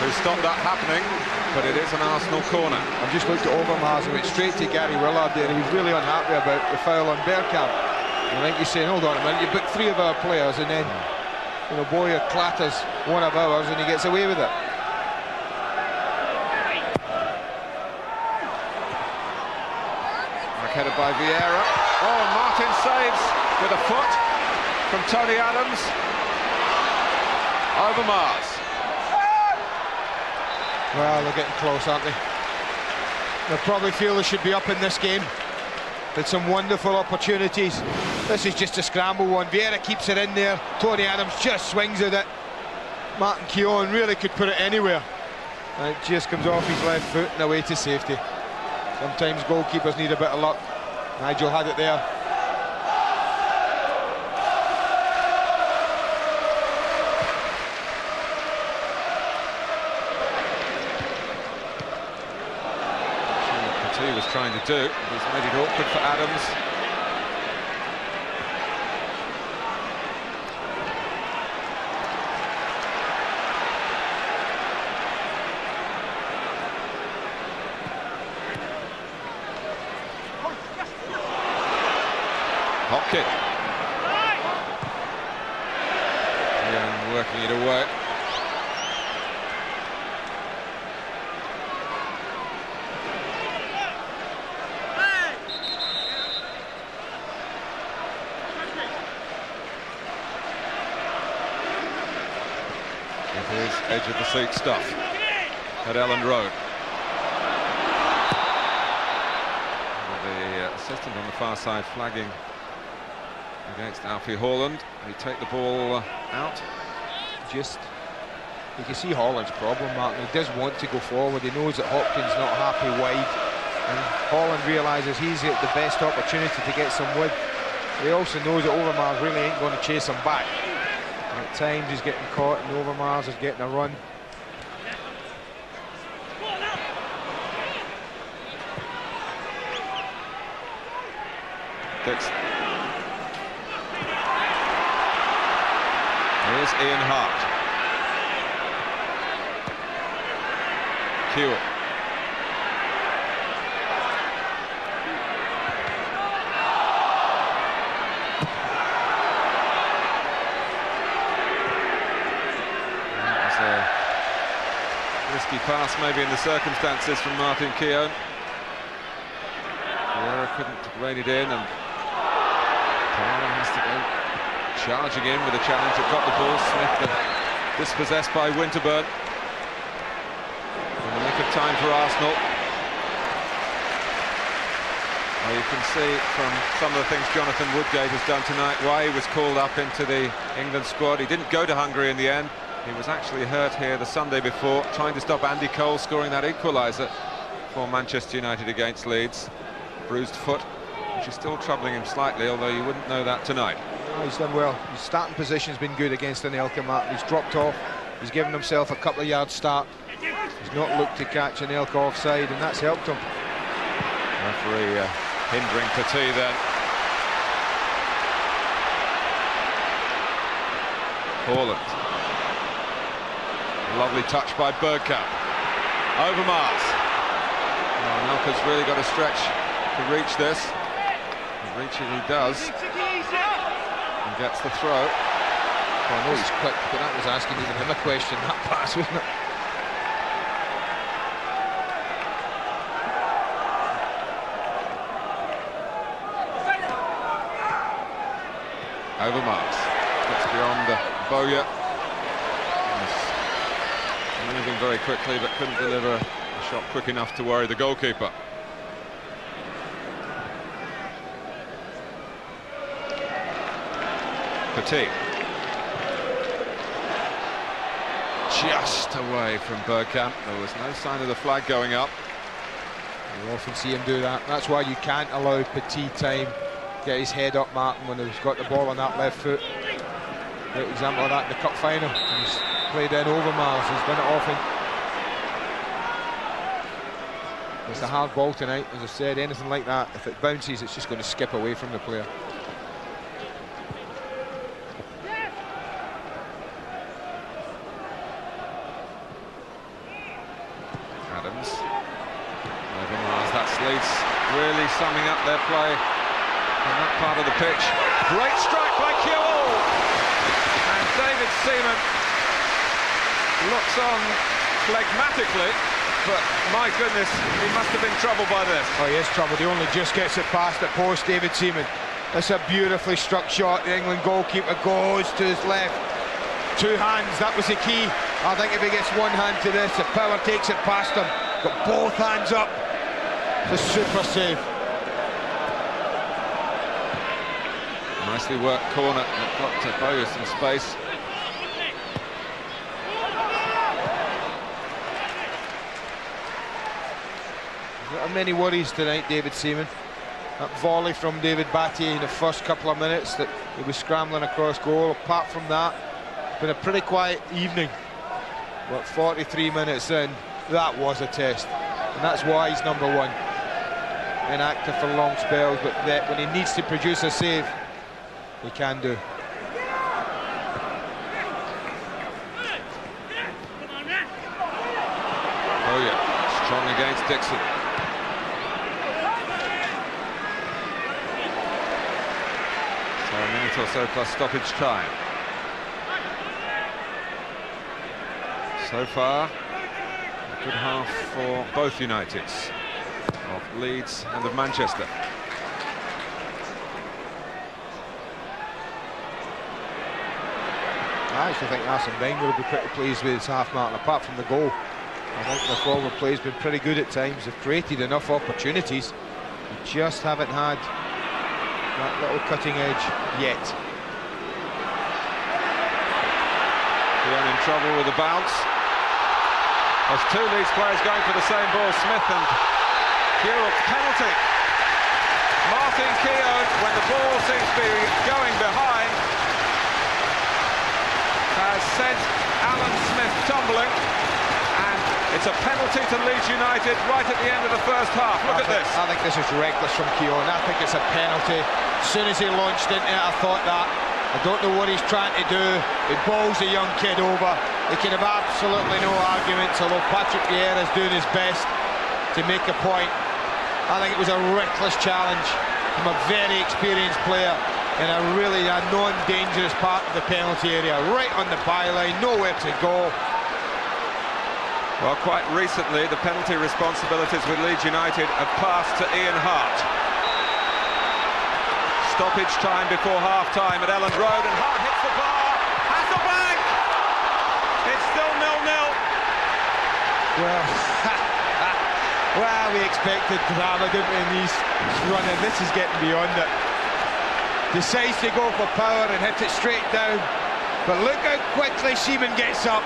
who stopped that happening, but it is an Arsenal corner. I've just looked at Overmars and went straight to Gary Willard there. He was really unhappy about the foul on Bergkamp. I think he's saying, hold on a minute, you booked 3 of our players, and then, you know, Boyer clatters 1 of ours and he gets away with it. Headed by Vieira. Oh, and Martin saves with a foot from Tony Adams. Overmars. Well, they're getting close, aren't they? They probably feel they should be up in this game. Had some wonderful opportunities. This is just a scramble one. Vieira keeps it in there. Tony Adams just swings at it. Martin Keown really could put it anywhere. And it just comes off his left foot and away to safety. Sometimes goalkeepers need a bit of luck. Nigel had it there. What Petit was trying to do, he's made it awkward for Adams. Hopkins. Young working it away. It is edge of the seat stuff at Ellen Road. The assistant on the far side flagging against Alfie Haaland. They take the ball out. Just, you can see Haaland's problem, Martin. He does want to go forward. He knows that Hopkins not happy wide, and Haaland realises he's at the best opportunity to get some width. He also knows that Overmars really ain't going to chase him back. At times he's getting caught, and Overmars is getting a run. Dixon. Here's Ian Hart. Keown. That was a risky pass maybe in the circumstances from Martin Keown. Vieira couldn't rein it in, and Parra has to go charging in with a challenge to drop the ball. Smith dispossessed by Winterburn. In the nick of time for Arsenal. Well, you can see from some of the things Jonathan Woodgate has done tonight why he was called up into the England squad. He didn't go to Hungary in the end. He was actually hurt here the Sunday before, trying to stop Andy Cole scoring that equaliser for Manchester United against Leeds. Bruised foot, which is still troubling him slightly, although you wouldn't know that tonight. Oh, he's done well. His starting position's been good against Anelka, Martin. He's dropped off. He's given himself a couple of yards start. He's not looked to catch Anelka offside, and that's helped him. Referee hindering Petit then. Haaland. Lovely touch by Bergkamp. Overmars. Oh, Anelka's really got to stretch to reach this. And reach it he does. And gets the throw. Well, I know he's quick, but that was asking even him a question, that pass, wasn't it? Overmars gets beyond Bowyer. Moving very quickly, but couldn't deliver a shot quick enough to worry the goalkeeper. Petit. Just away from Bergkamp. There was no sign of the flag going up. You often see him do that. That's why you can't allow Petit time. Get his head up, Martin, when he's got the ball on that left foot. Great example of that in the cup final. He's played in Overmars. He's done it often. It's a hard ball tonight, as I said. Anything like that, if it bounces, it's just going to skip away from the player. Leeds really summing up their play on that part of the pitch. Great strike by Kewell! And David Seaman looks on phlegmatically, but my goodness, he must have been troubled by this. Oh, he is troubled. He only just gets it past the post, David Seaman. That's a beautifully struck shot. The England goalkeeper goes to his left. Two hands, that was the key. I think if he gets one hand to this, if Power takes it past him, got both hands up. It's a super save. Nicely worked corner, that got to Bowyer some space. Not many worries tonight, David Seaman. That volley from David Batty in the first couple of minutes that he was scrambling across goal. Apart from that, it's been a pretty quiet evening. But 43 minutes in, that was a test. And that's why he's number one. Inactive for long spells, but when he needs to produce a save, he can do. Oh yeah, strong against Dixon. So a minute or so plus stoppage time. So far, a good half for both Uniteds, of Leeds and of Manchester. I actually think Arsene Wenger will be pretty pleased with his half, Martin. Apart from the goal, I think the forward play's been pretty good at times. They've created enough opportunities, they just haven't had that little cutting edge yet. Keown in trouble with the bounce. There's two Leeds players going for the same ball, Smith and Kewell. Penalty. Martin Keown, when the ball seems to be going behind, has sent Alan Smith tumbling, and it's a penalty to Leeds United right at the end of the first half. Look at this. I think this is reckless from Keown. I think it's a penalty. As soon as he launched into it, I thought that. I don't know what he's trying to do. He bowls the young kid over. He can have absolutely no arguments, although Patrick Vieira is doing his best to make a point. I think it was a reckless challenge from a very experienced player in a really non-dangerous part of the penalty area, right on the byline, nowhere to go. Well, quite recently, the penalty responsibilities with Leeds United have passed to Ian Hart. Stoppage time before half-time at Elland Road, and Hart hits the bar. Hasselbank! It's still 0-0. Well, we expected drama, didn't we, in these running. This is getting beyond it. Decides to go for power and hit it straight down. But look how quickly Seaman gets up.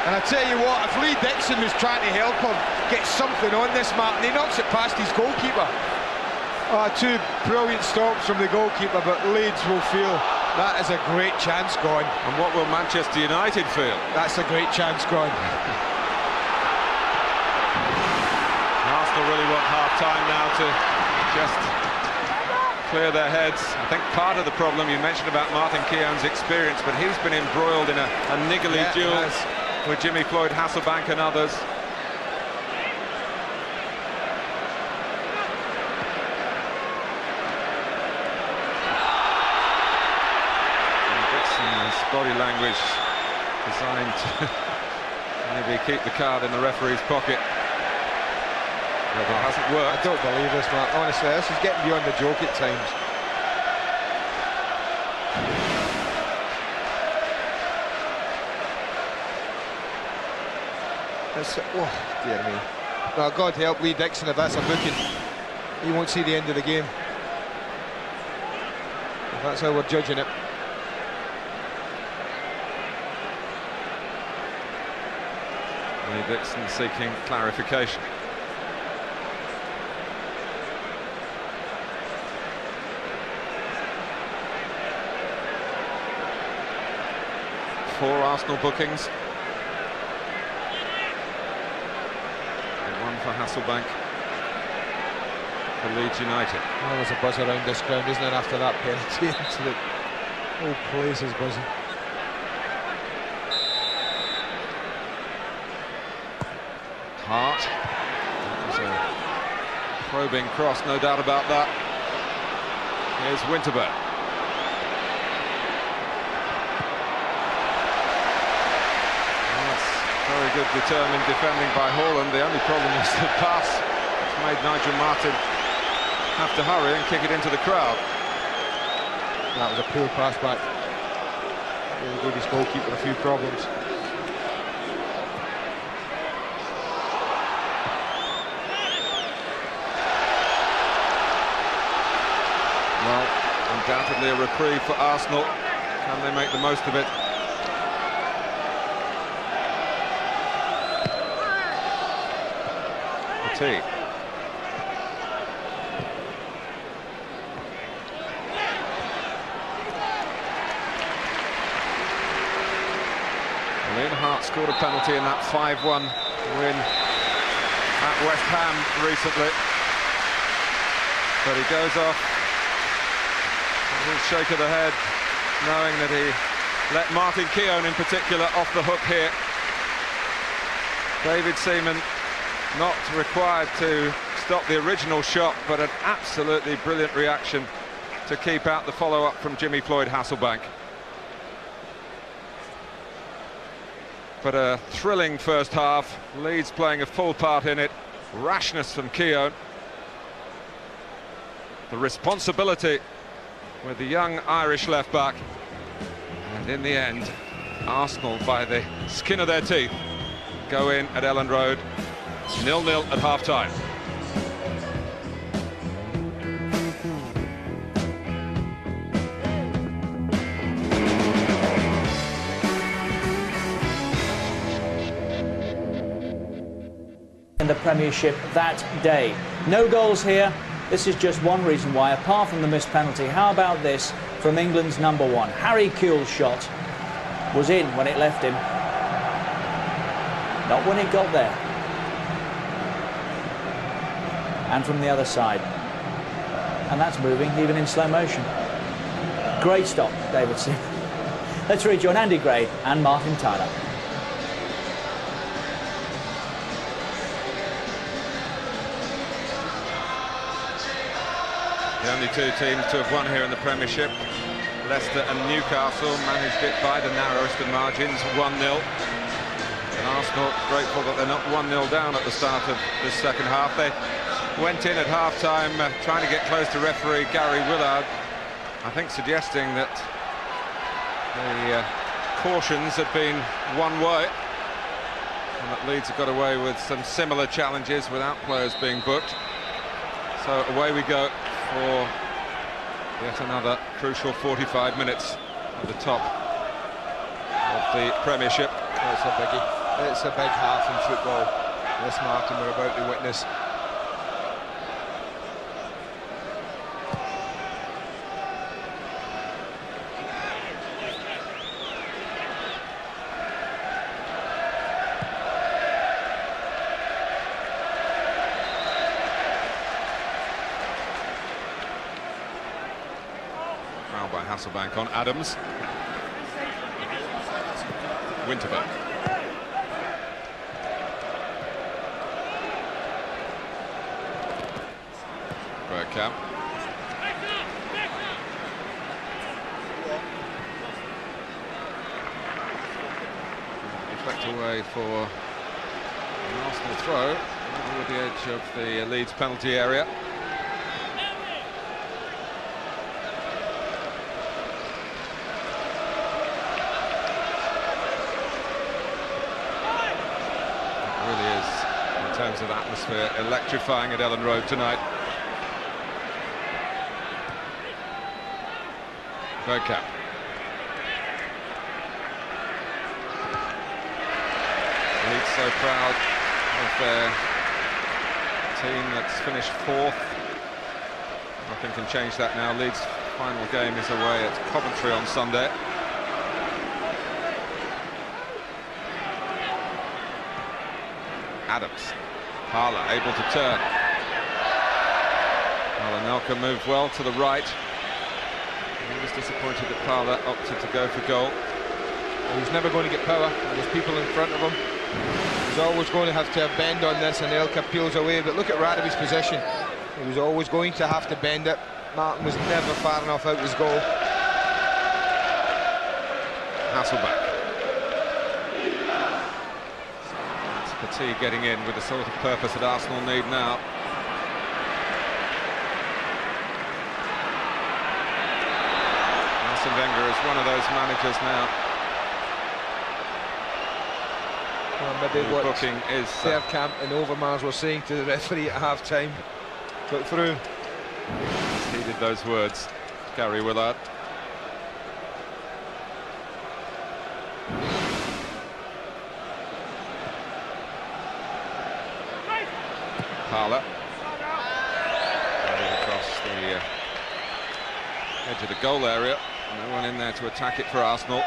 And I tell you what, if Lee Dixon was trying to help him get something on this, Martin, he knocks it past his goalkeeper. Oh, two brilliant stops from the goalkeeper, but Leeds will feel that is a great chance gone. And what will Manchester United feel? That's a great chance gone. Arsenal really want half-time now to just clear their heads. I think part of the problem you mentioned about Martin Keown's experience, but he's been embroiled in a niggly duel with Jimmy Floyd Hasselbank and others. Body language designed to maybe keep the card in the referee's pocket, but it hasn't worked. I don't believe this, man. Honestly, this is getting beyond the joke at times. Oh, dear me. Well, God help Lee Dixon if that's a booking. He won't see the end of the game. If that's how we're judging it. Lee Dixon seeking clarification. Four Arsenal bookings. And one for Hasselbank for Leeds United. Well, there's a buzz around this ground, isn't it, after that penalty? The whole place is buzzing. Hart. That was a Probing cross, no doubt about that. Here's Winterburn. Very good, determined defending by Haaland. The only problem is the pass. It's made Nigel Martin have to hurry and kick it into the crowd. That was a poor pass back. Really gave his goalkeeper a few problems. Well, undoubtedly a reprieve for Arsenal. Can they make the most of it? Hart scored a penalty in that 5-1 win at West Ham recently, but he goes off a little shake of the head, knowing that he let Martin Keown in particular off the hook here. David Seaman not required to stop the original shot, but an absolutely brilliant reaction to keep out the follow-up from Jimmy Floyd Hasselbank. But a thrilling first half, Leeds playing a full part in it, rashness from Keown. The responsibility with the young Irish left-back, and in the end, Arsenal, by the skin of their teeth, go in at Elland Road, 0-0 at half-time. In the Premiership that day. No goals here. This is just one reason why, apart from the missed penalty. How about this from England's number one? Harry Kewell's shot was in when it left him, not when it got there. And from the other side. And that's moving, even in slow motion. Great stop, Davidson. Let's rejoin Andy Gray and Martin Tyler. The only two teams to have won here in the Premiership, Leicester and Newcastle, managed it by the narrowest of margins, 1-0. And Arsenal grateful that they're not 1-0 down at the start of this second half. They went in at half-time trying to get close to referee Gary Willard, I think suggesting that the cautions had been one way, and that Leeds have got away with some similar challenges without players being booked. So away we go for yet another crucial 45 minutes at the top of the Premiership. It's a biggie. It's a big half in football. This, Martin, we're about to witness. By Hasselbank on Adams. Winterburn. Bergkamp. Deflect away for an Arsenal throw over the edge of the Leeds penalty area. In terms of atmosphere, electrifying at Elland Road tonight. Bergkamp. Leeds so proud of their team that's finished fourth. Nothing can change that now. Leeds' final game is away at Coventry on Sunday. Adams. Parler able to turn. Anelka moved well to the right. He was disappointed that Parler opted to go for goal. He's never going to get power. There's people in front of him. He's always going to have bend on this, and Anelka peels away. But look at Radaby's position. He was always going to have to bend it. Martin was never far enough out his goal. Hasselback. That's Petit getting in with the sort of purpose that Arsenal need now. Arsene Wenger is one of those managers now. Well, maybe what booking is Camp and Overmars were saying to the referee at half-time. Got through. Heeded those words, Gary Willard. Parler. Across the edge of the goal area. No one in there to attack it for Arsenal.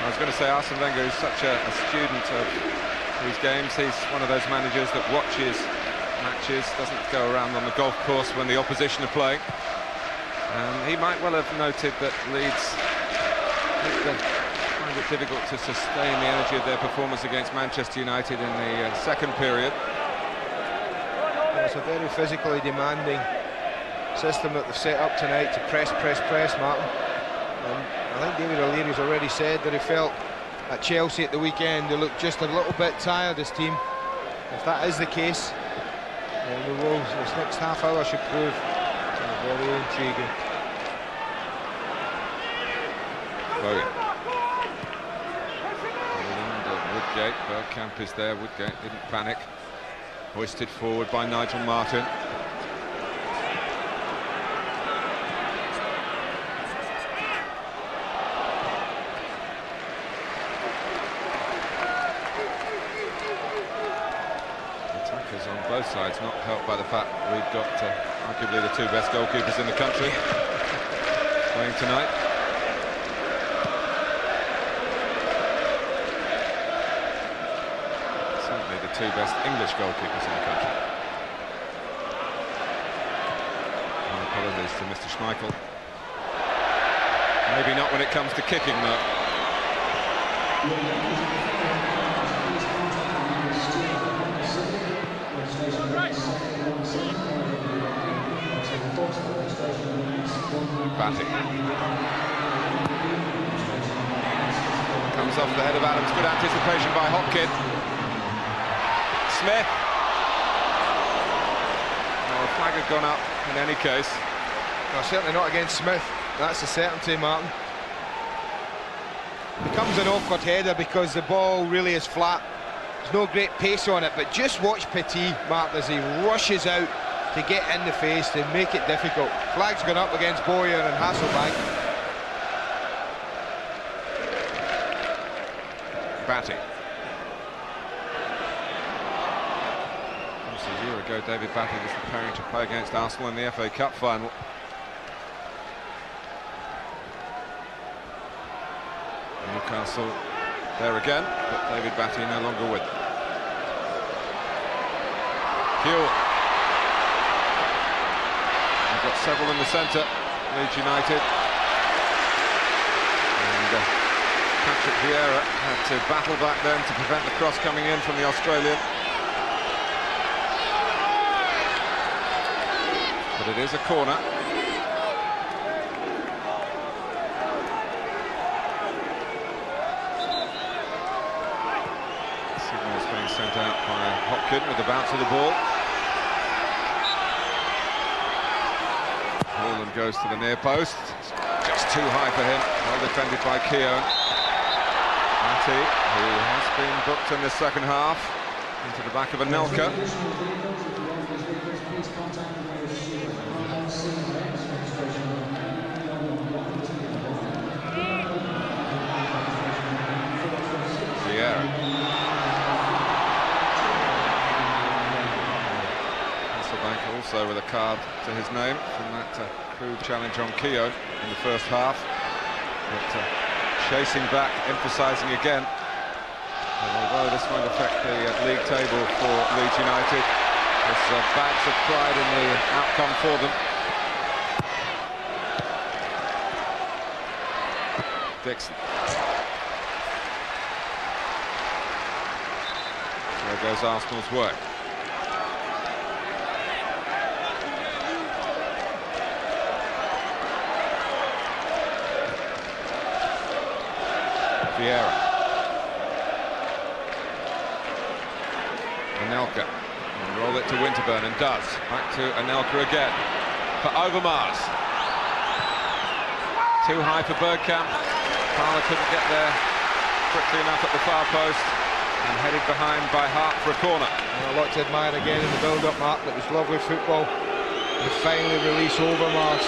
I was going to say Arsene Wenger is such a student of these games. He's one of those managers that watches matches, doesn't go around on the golf course when the opposition are playing. And he might well have noted that Leeds find it difficult to sustain the energy of their performance against Manchester United in the second period. It's a very physically demanding system that they've set up tonight to press, Martin. And I think David O'Leary's already said that he felt at Chelsea at the weekend they looked just a little bit tired, this team. If that is the case, then this next half hour should prove very intriguing. Brilliant. Woodgate, Bergkamp is there. Woodgate didn't panic. Hoisted forward by Nigel Martin. Attackers on both sides, not helped by the fact we've got arguably the two best goalkeepers in the country playing tonight. Two best English goalkeepers in the country. My apologies to Mr. Schmeichel. Maybe not when it comes to kicking, though. Batting. Comes off the head of Adams. Good anticipation by Hopkins. Smith. Well, the flag had gone up in any case. No, certainly not against Smith. That's a certainty, Martin. Becomes an awkward header because the ball really is flat. There's no great pace on it, but just watch Petit, Martin, as he rushes out to get in the face to make it difficult. Flag's gone up against Boyer and Hasselbank. Batty. A year ago, David Batty was preparing to play against Arsenal in the FA Cup final. Newcastle there again, but David Batty no longer with them. Huell. We've got several in the centre, Leeds United. And Patrick Vieira had to battle back then to prevent the cross coming in from the Australian. But it is a corner. Signals being sent out by Hopkins with the bounce of the ball. Holland goes to the near post. It's just too high for him. Well defended by Keown. Matty, who has been booked in the second half, into the back of Anelka. Hasselbank also with a card to his name from that crude challenge on Keown in the first half. But chasing back, emphasising again. And although this won't affect the league table for Leeds United, there's bags of pride in the outcome for them. Dixon. There goes Arsenal's work. Vieira. Anelka. And roll it to Winterburn, and does. Back to Anelka again. For Overmars. Too high for Bergkamp. Parler couldn't get there quickly enough at the far post. And headed behind by Hart for a corner. And a lot to admire again in the build-up, Mark. That was lovely football. And finally release Overmars.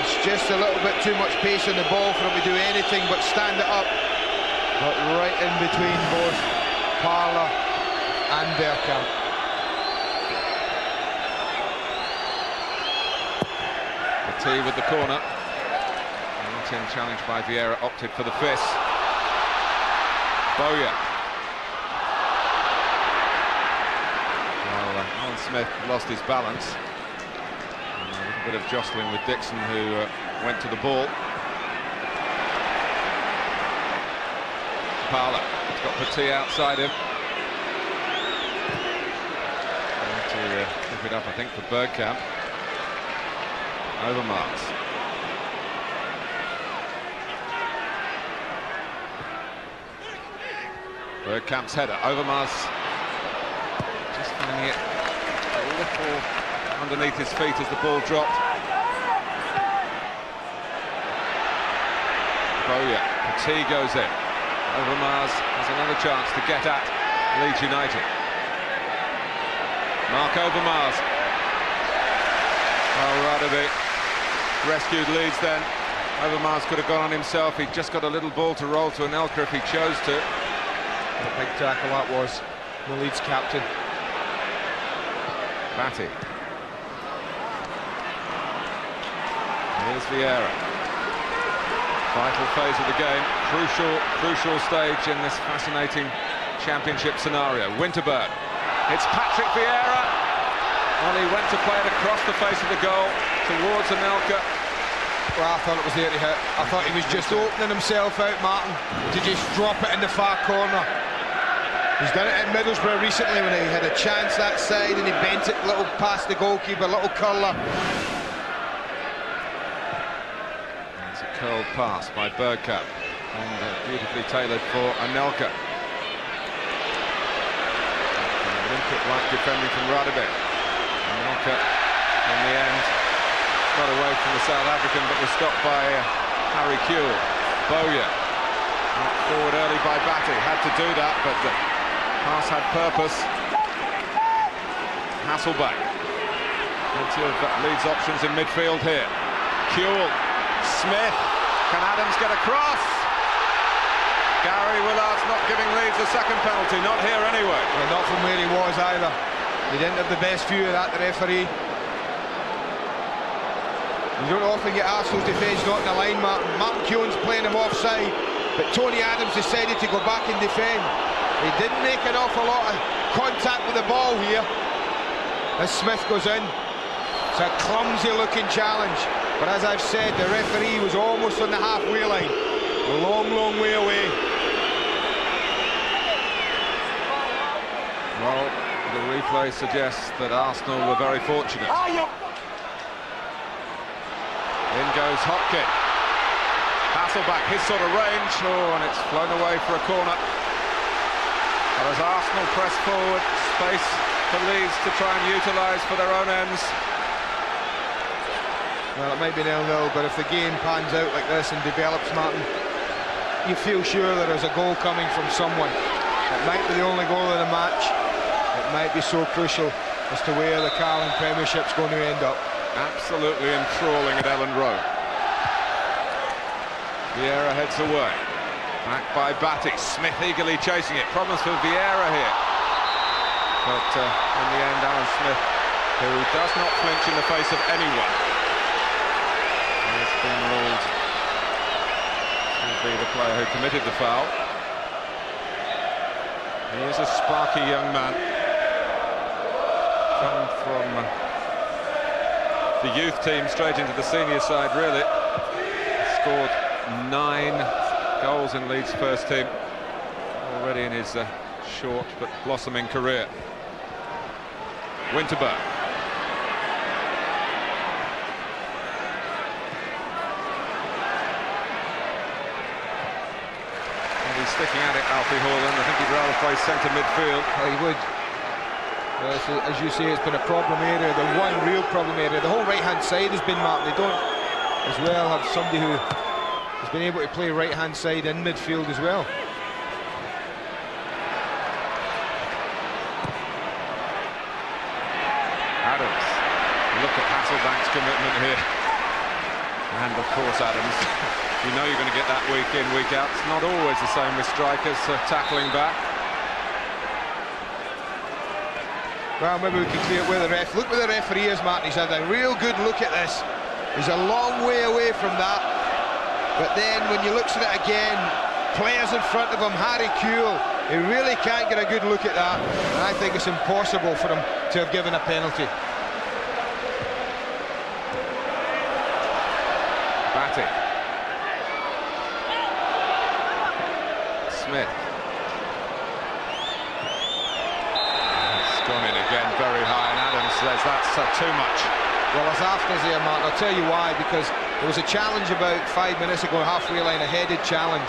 It's just a little bit too much pace on the ball for him to do anything but stand it up. But right in between both Parler and Bergkamp. Petit with the corner. Martin, challenged by Vieira, opted for the fist. Bowyer. Well, Alan Smith lost his balance. And a little bit of jostling with Dixon, who went to the ball. Parler. He's got Petit outside him. Going to pick it up, I think, for Bergkamp. Overmars. Bergkamp's header. Overmars just finding it a little underneath his feet as the ball dropped. Bowyer. Petit goes in. Overmars has another chance to get at Leeds United. Mark Overmars. Oh, Radaby rescued Leeds then. Overmars could have gone on himself. He just got a little ball to roll to Anelka if he chose to. What a big tackle that was, the Leeds captain. Batty. Here's Vieira. Vital phase of the game. Crucial stage in this fascinating championship scenario. Winterburn. It's Patrick Vieira. Well, he went to play it across the face of the goal towards Anelka. Well, I thought it was there to hit. I thought he was just opening himself out, Martin, to just drop it in the far corner. He's done it at Middlesbrough recently when he had a chance that side and he bent it a little past the goalkeeper, little curler. It's a curled pass by Bergkamp and beautifully tailored for Anelka. Olympic-like defending from Radaby. Anelka in the end got away from the South African, but was stopped by Harry Kewell. Bowyer forward early by Batty, had to do that, but the pass had purpose. Hasselback. Plenty of Leeds options in midfield here. Kewell, Smith, can Adams get across? Gary Willard's not giving Leeds a second penalty, not here anyway. Well, not from where he was either. He didn't have the best view of that, the referee. You don't often get Arsenal's defence not in the line, Martin. Martin Keown's playing him offside, but Tony Adams decided to go back and defend. He didn't make an awful lot of contact with the ball here as Smith goes in. It's a clumsy looking challenge, but as I've said, the referee was almost on the halfway line. A long way away. Well, the replay suggests that Arsenal were very fortunate. In goes Hopkin. Hasselback, his sort of range. Oh, and it's flown away for a corner. But as Arsenal press forward, space for Leeds to try and utilise for their own ends. Well, it might be 0-0, but if the game pans out like this and develops, Martin, you feel sure there is a goal coming from someone. It might be the only goal of the match. It might be so crucial as to where the Carling Premiership's going to end up. Absolutely enthralling at Ellen Road. Vieira heads away. Back by Batty. Smith eagerly chasing it. Problems for Vieira here. But in the end, Alan Smith, who does not flinch in the face of anyone, has been ruled to be the player who committed the foul. He is a sparky young man. Come from the youth team straight into the senior side, really. Scored 9 goals in Leeds' first team already in his short but blossoming career. Winterburn. And he's sticking at it, Alfie Haaland. I think he'd rather play centre midfield. Oh, he would. As you say, it's been a problem area, the one real problem area. The whole right-hand side has been marked. They don't as well have somebody who has been able to play right-hand side in midfield as well. Adams. Look at Hasselbank's commitment here. And of course Adams. You know you're going to get that week in, week out. It's not always the same with strikers tackling back. Well, maybe we can clear it with the ref. Look where the referee is, Martin. He's had a real good look at this. He's a long way away from that. But then when you look at it again, players in front of him, Harry Kewell, he really can't get a good look at that. And I think it's impossible for him to have given a penalty. Batty. Smith. It's gone in again very high, and Adams says that's too much. Well, as After's here, Martin, I'll tell you why, because there was a challenge about 5 minutes ago, halfway line, a headed challenge,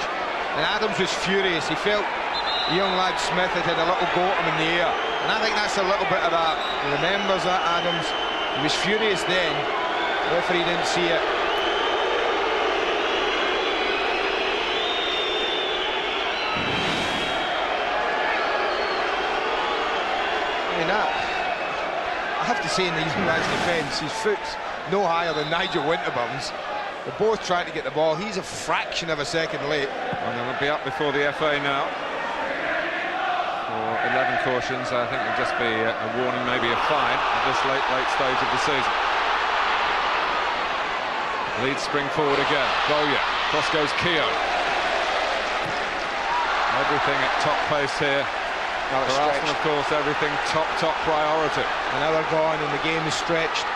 and Adams was furious. He felt the young lad Smith had a little go at him in the air, and I think that's a little bit of that. He remembers that, Adams. He was furious then. The referee didn't see it. I mean, I have to say, in these guys' defence, his foot's no higher than Nigel Winterburn's. They're both trying to get the ball. He's a fraction of a second late. And they'll be up before the FA now. For 11 cautions, I think it'll just be a warning, maybe a fine at this late stage of the season. Leeds spring forward again. Bowyer. Cross goes Keogh. Everything at top pace here. For Arsenal, of course, everything top priority. And now they're gone and the game is stretched.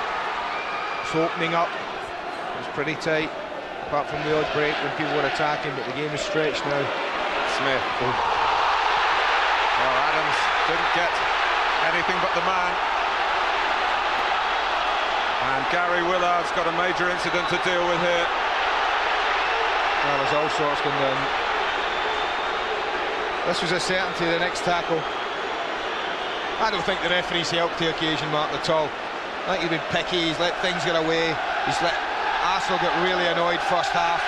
It's opening up. It's pretty tight, apart from the odd break when people were attacking, but the game is stretched now. Smith. Oh. Well, Adams didn't get anything but the man. And Gary Willard's got a major incident to deal with here. Well, there's all sorts going down. This was a certainty, the next tackle. I don't think the referee's helped the occasion, Mark, at all. I think he's been picky, he's let things get away. He's let Arsenal get really annoyed first half.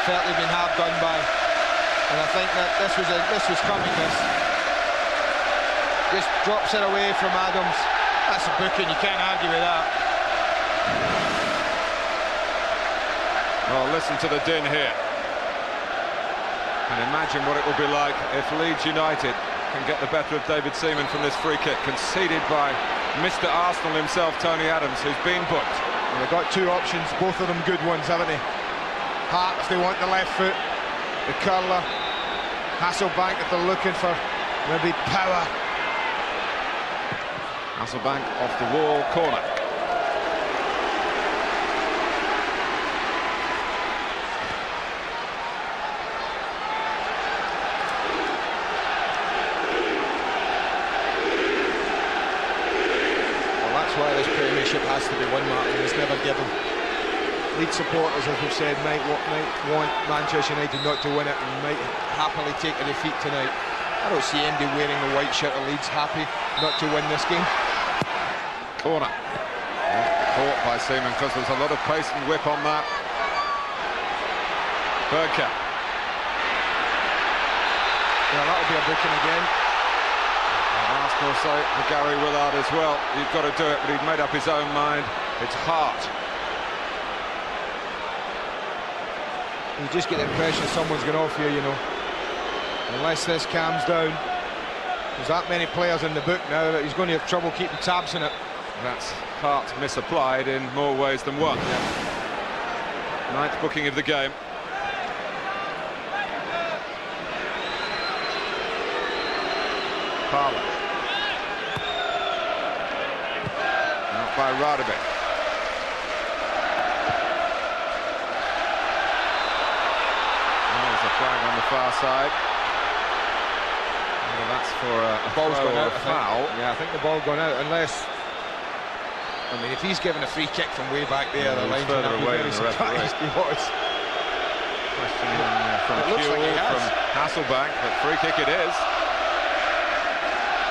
Felt they've been hard done by. And I think that this was coming, this. Just drops it away from Adams. That's a booking, you can't argue with that. Well, listen to the din here. And imagine what it will be like if Leeds United can get the better of David Seaman from this free kick, conceded by Mr. Arsenal himself, Tony Adams, who's been booked. Well, they've got two options, both of them good ones, haven't they? Hart if they want the left foot, the curler. Hasselbank if they're looking for maybe power. Hasselbank off the wall, corner. Why this Premiership has to be won, Martin. It's never given. Leeds supporters, as we've said, might want Manchester United not to win it and might happily take a defeat tonight. I don't see anybody wearing the white shirt of Leeds happy not to win this game. Corner. Caught by Seaman because there's a lot of pace and whip on that. Bergkamp. Yeah, that'll be a booking again. Arsenal say for Gary Willard as well, you've got to do it, but he'd made up his own mind. It's Hart. You just get the impression someone's going off here, you know. Unless this calms down. There's that many players in the book now that he's going to have trouble keeping tabs on it. That's Hart misapplied in more ways than one. Yeah. Ninth booking of the game. Parlour. Out by Radebe. There's a flag on the far side. Well, that That's for a ball's throw gone or out. a foul. Yeah, I think the ball gone out, unless... I mean, if he's given a free kick from way back there, the linesman, further I'd be away very than the referee. surprised he was. Questioning from It looks like he Kuehl, has. from Hasselbank, but free kick it is.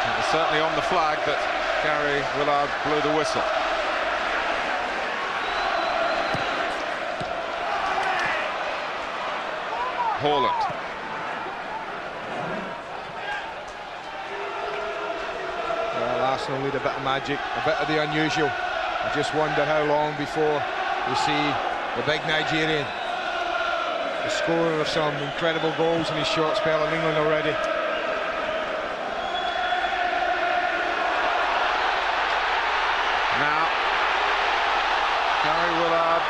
It was certainly on the flag, but Gary Willard blew the whistle. Haaland. Well, Arsenal need a bit of magic, a bit of the unusual. I just wonder how long before we see the big Nigerian, the scorer of some incredible goals in his short spell in England already. Now, Gary Willard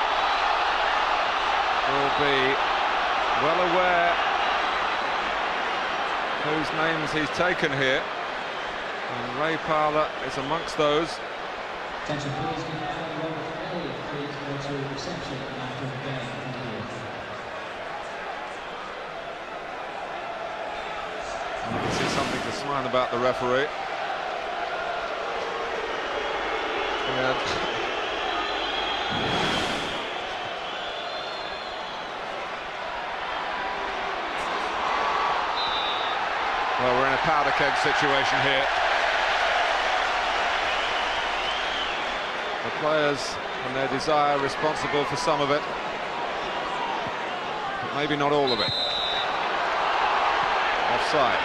will be well aware whose names he's taken here. And Ray Parlour is amongst those. Attention, please. Can please go to reception after the game. You can see something to smile about the referee. Well, we're in a powder keg situation here. The players and their desire responsible for some of it, but maybe not all of it. Offside.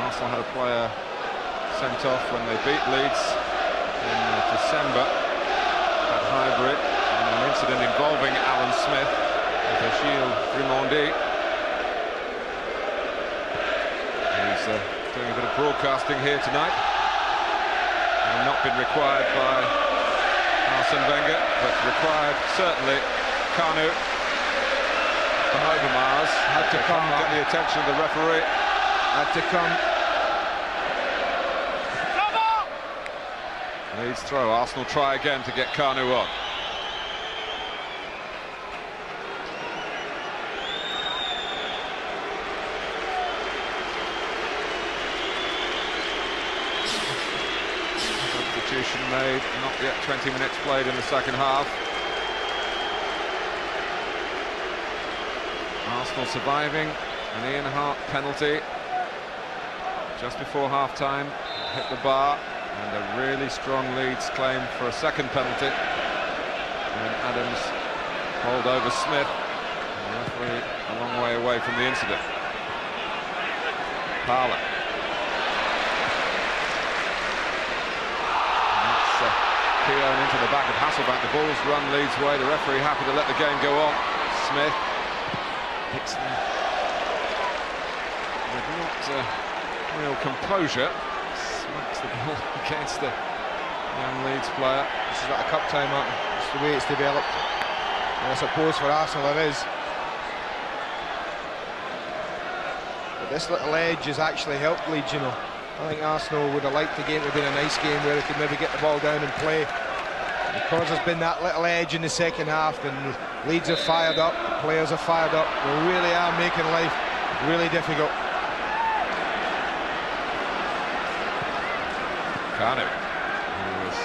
Arsenal had a player sent off when they beat Leeds in December at Highbury, in an incident involving Alan Smith with Gilles Grimaldi. He's doing a bit of broadcasting here tonight, and not been required by Arsene Wenger, but required certainly Kanu from Overmars. Had to come, get the attention of the referee. Had to come. Leeds throw. Arsenal try again to get Kanu on. Substitution made. Not yet 20 minutes played in the second half. Arsenal surviving an Ian Hart penalty just before half-time, hit the bar, and a really strong Leeds claim for a second penalty. And Adams rolled over Smith, and the referee a long way away from the incident. Parlour. And that's Keown into the back of Hasselbank. The ball's run Leeds' way. The referee happy to let the game go on. Smith hits them with not real composure. Smacks the ball against the young Leeds player. This is like a cup time, Martin. It's the way it's developed. And I suppose for Arsenal it is. But this little edge has actually helped Leeds, you know. I think Arsenal would have liked the game to have been a nice game where they could maybe get the ball down and play. Because there's been that little edge in the second half, and Leeds are fired up, the players are fired up. They really are making life really difficult. Kanu, who was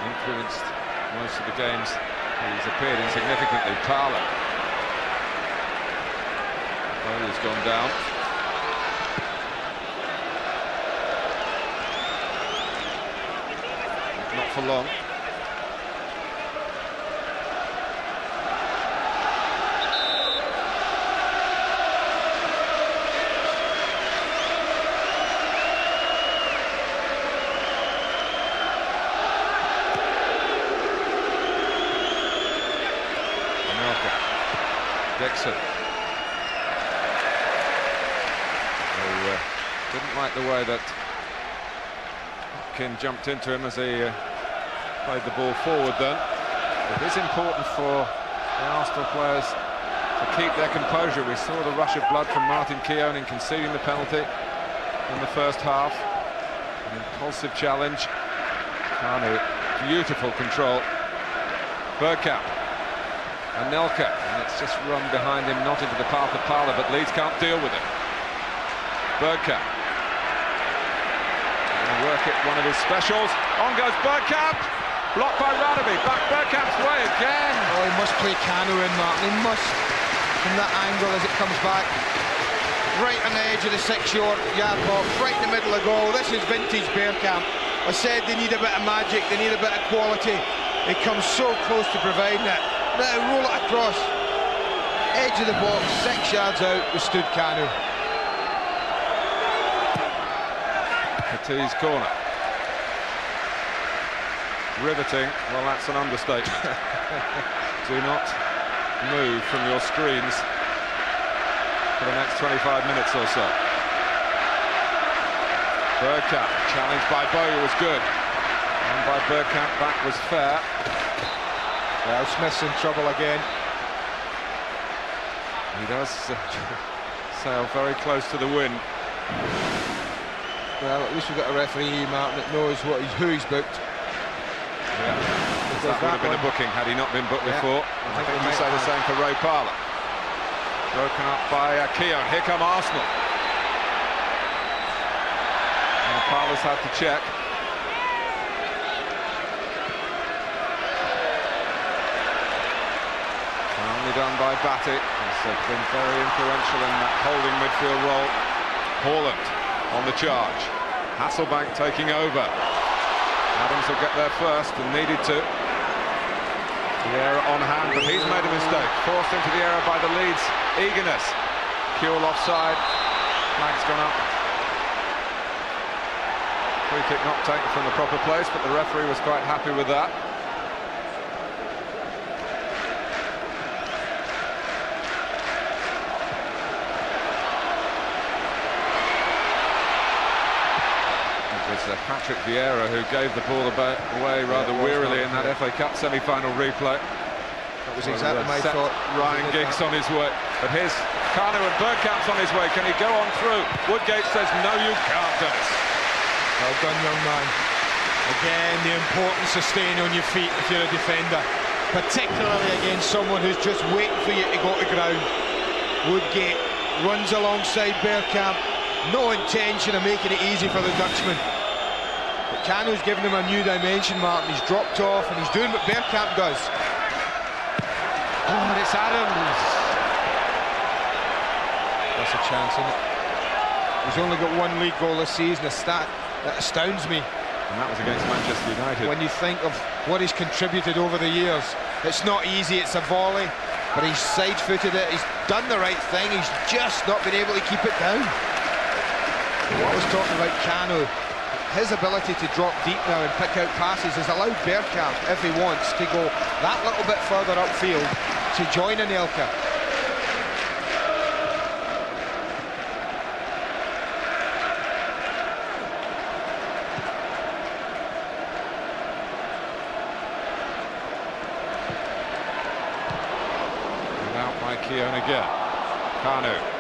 influenced most of the games he's appeared in significantly. Parlour. Bowler's gone down. Not for long. Dixon, who didn't like the way that Hopkin jumped into him as he played the ball forward then. It is important for the Arsenal players to keep their composure. We saw the rush of blood from Martin Keown in conceding the penalty in the first half. An impulsive challenge. Kanu, beautiful control. Bergkamp. Anelka, and it's just run behind him, not into the path of Parler, but Leeds can't deal with it. Bergkamp. And work it, one of his specials. On goes Bergkamp. Blocked by Radaby. Back Bergkamp's way again. Oh, he must play Kanu in, Martin. He must, from that angle as it comes back. Right on the edge of the 6-yard box, right in the middle of the goal. This is vintage Bergkamp. I said they need a bit of magic, they need a bit of quality. He comes so close to providing it. Now roll it across. Edge of the box, 6 yards out, we stood Kanu. Patti's corner. Riveting, well, that's an understatement. Do not move from your screens for the next 25 minutes or so. Bergkamp, challenged by Bowie, was good. And by Bergkamp, back was fair. Well, Smith's in trouble again. He does sail very close to the wind. Well, at least we've got a referee here, Martin, that knows who he's booked. Yeah, that would have been a booking had he not been booked before. I think you say the same for Ray Parler. Broken up by Keown. Here come Arsenal. And Parler's had to check. Only done by Batty. He's been very influential in that holding midfield role. Haaland on the charge. Hasselbank taking over. Adams will get there first and needed to. Vieira on hand, but he's made a mistake. Forced into the error by the Leeds eagerness. Kewell offside. Flag's gone up. Free kick not taken from the proper place, but the referee was quite happy with that. Patrick Vieira who gave the ball away rather wearily in that FA Cup semi-final replay. That was exactly my thought. Ryan Giggs on his way, but here's Kanu and Bergkamp's on his way. Can he go on through? Woodgate says no, you can't, Dennis. Well done, young man. Again, the importance of staying on your feet if you're a defender, particularly against someone who's just waiting for you to go to ground. Woodgate runs alongside Bergkamp, no intention of making it easy for the Dutchman. But Kanu's given him a new dimension, Martin. He's dropped off and he's doing what Bergkamp does. Oh, and it's Adams. That's a chance, isn't it? He's only got one league goal this season, a stat that astounds me. And that was against Manchester United. When you think of what he's contributed over the years, it's not easy, it's a volley, but he's side-footed it, he's done the right thing, he's just not been able to keep it down. What I was talking about Kanu, his ability to drop deep now and pick out passes has allowed Bergkamp, if he wants, to go that little bit further upfield to join Anelka. And out by Keown again. Kanu.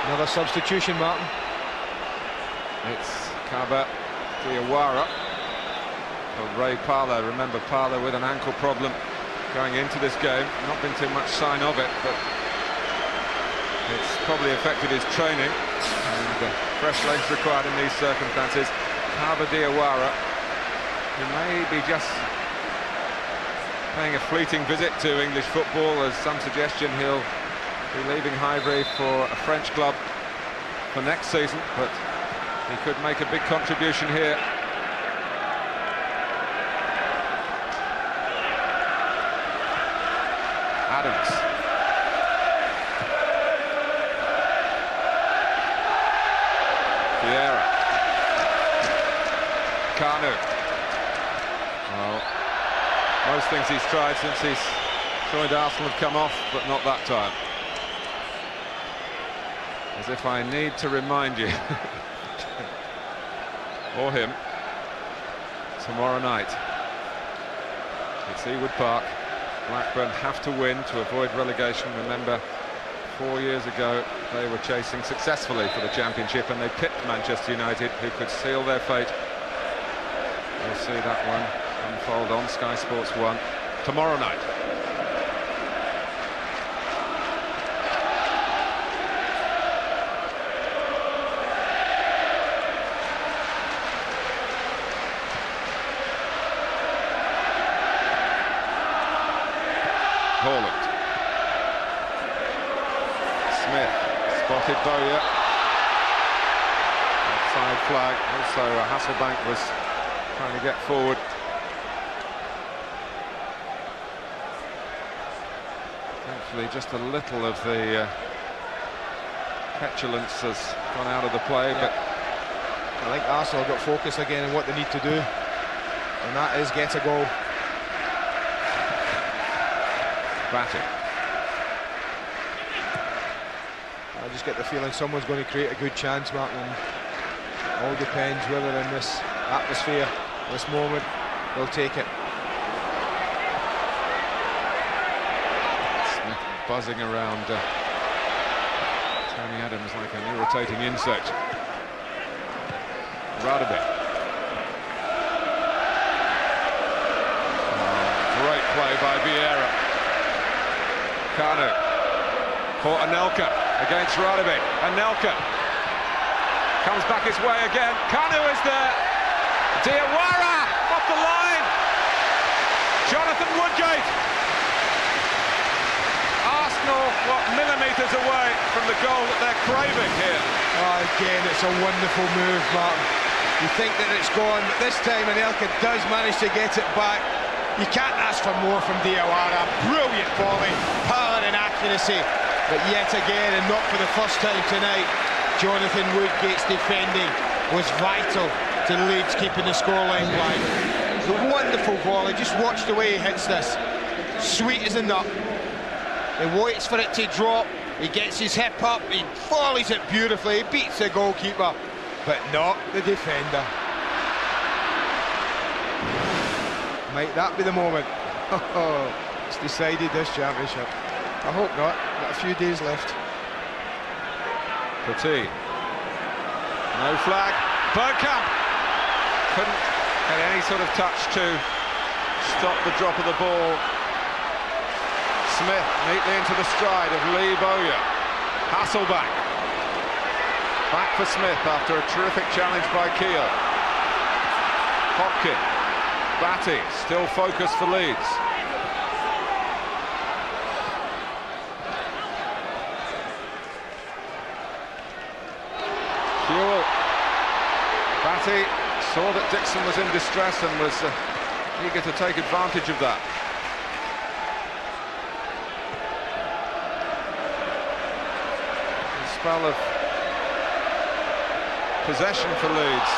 Another substitution, Martin. It's Kaba Diawara for Ray Parler. Remember, Parler with an ankle problem going into this game. Not been too much sign of it, but it's probably affected his training. And fresh legs required in these circumstances. Kaba Diawara, who may be just paying a fleeting visit to English football. There's some suggestion he'll be leaving Highbury for a French club for next season, but he could make a big contribution here. Adams. Vieira. Kanu. Well, most things he's tried since he's joined Arsenal have come off, but not that time. As if I need to remind you, or him, tomorrow night it's Ewood Park. Blackburn have to win to avoid relegation. Remember, 4 years ago they were chasing successfully for the championship and they pipped Manchester United, who could seal their fate We'll see that one unfold on Sky Sports 1 tomorrow night. Haaland. Smith spotted Bowyer. Offside flag. Also Hasselbank was trying to get forward. Thankfully just a little of the petulance has gone out of the play, but I think Arsenal got focused again on what they need to do, and that is get a goal. Batty. I just get the feeling someone's going to create a good chance, Martin, and it all depends whether in this atmosphere, this moment, they'll take it. Smith buzzing around Tony Adams like an irritating insect. Radaby. Great play by Vieira. Kanu for Anelka against Radaby. Anelka comes back his way again. Kanu is there. Diawara off the line. Jonathan Woodgate. Arsenal, what, millimetres away from the goal that they're craving here. Oh, again, it's a wonderful move, Martin. You think that it's gone, but this time Anelka does manage to get it back. You can't ask for more from Diawara. Brilliant volley, power and accuracy. But yet again, and not for the first time tonight, Jonathan Woodgate's defending was vital to Leeds keeping the scoreline wide. It's a wonderful volley. Just watch the way he hits this. Sweet as a nut. He waits for it to drop. He gets his hip up. He volleys it beautifully. He beats the goalkeeper, but not the defender. Might that be the moment? It's decided this championship. I hope not. Got a few days left. Petit. No flag. Bergkamp couldn't get any sort of touch to stop the drop of the ball. Smith neatly into the stride of Lee Bowyer. Hasselbank. Back for Smith after a terrific challenge by Keogh. Hopkin. Batty still focused for Leeds. Kewell. Batty saw that Dixon was in distress and was eager to take advantage of that. A spell of possession for Leeds.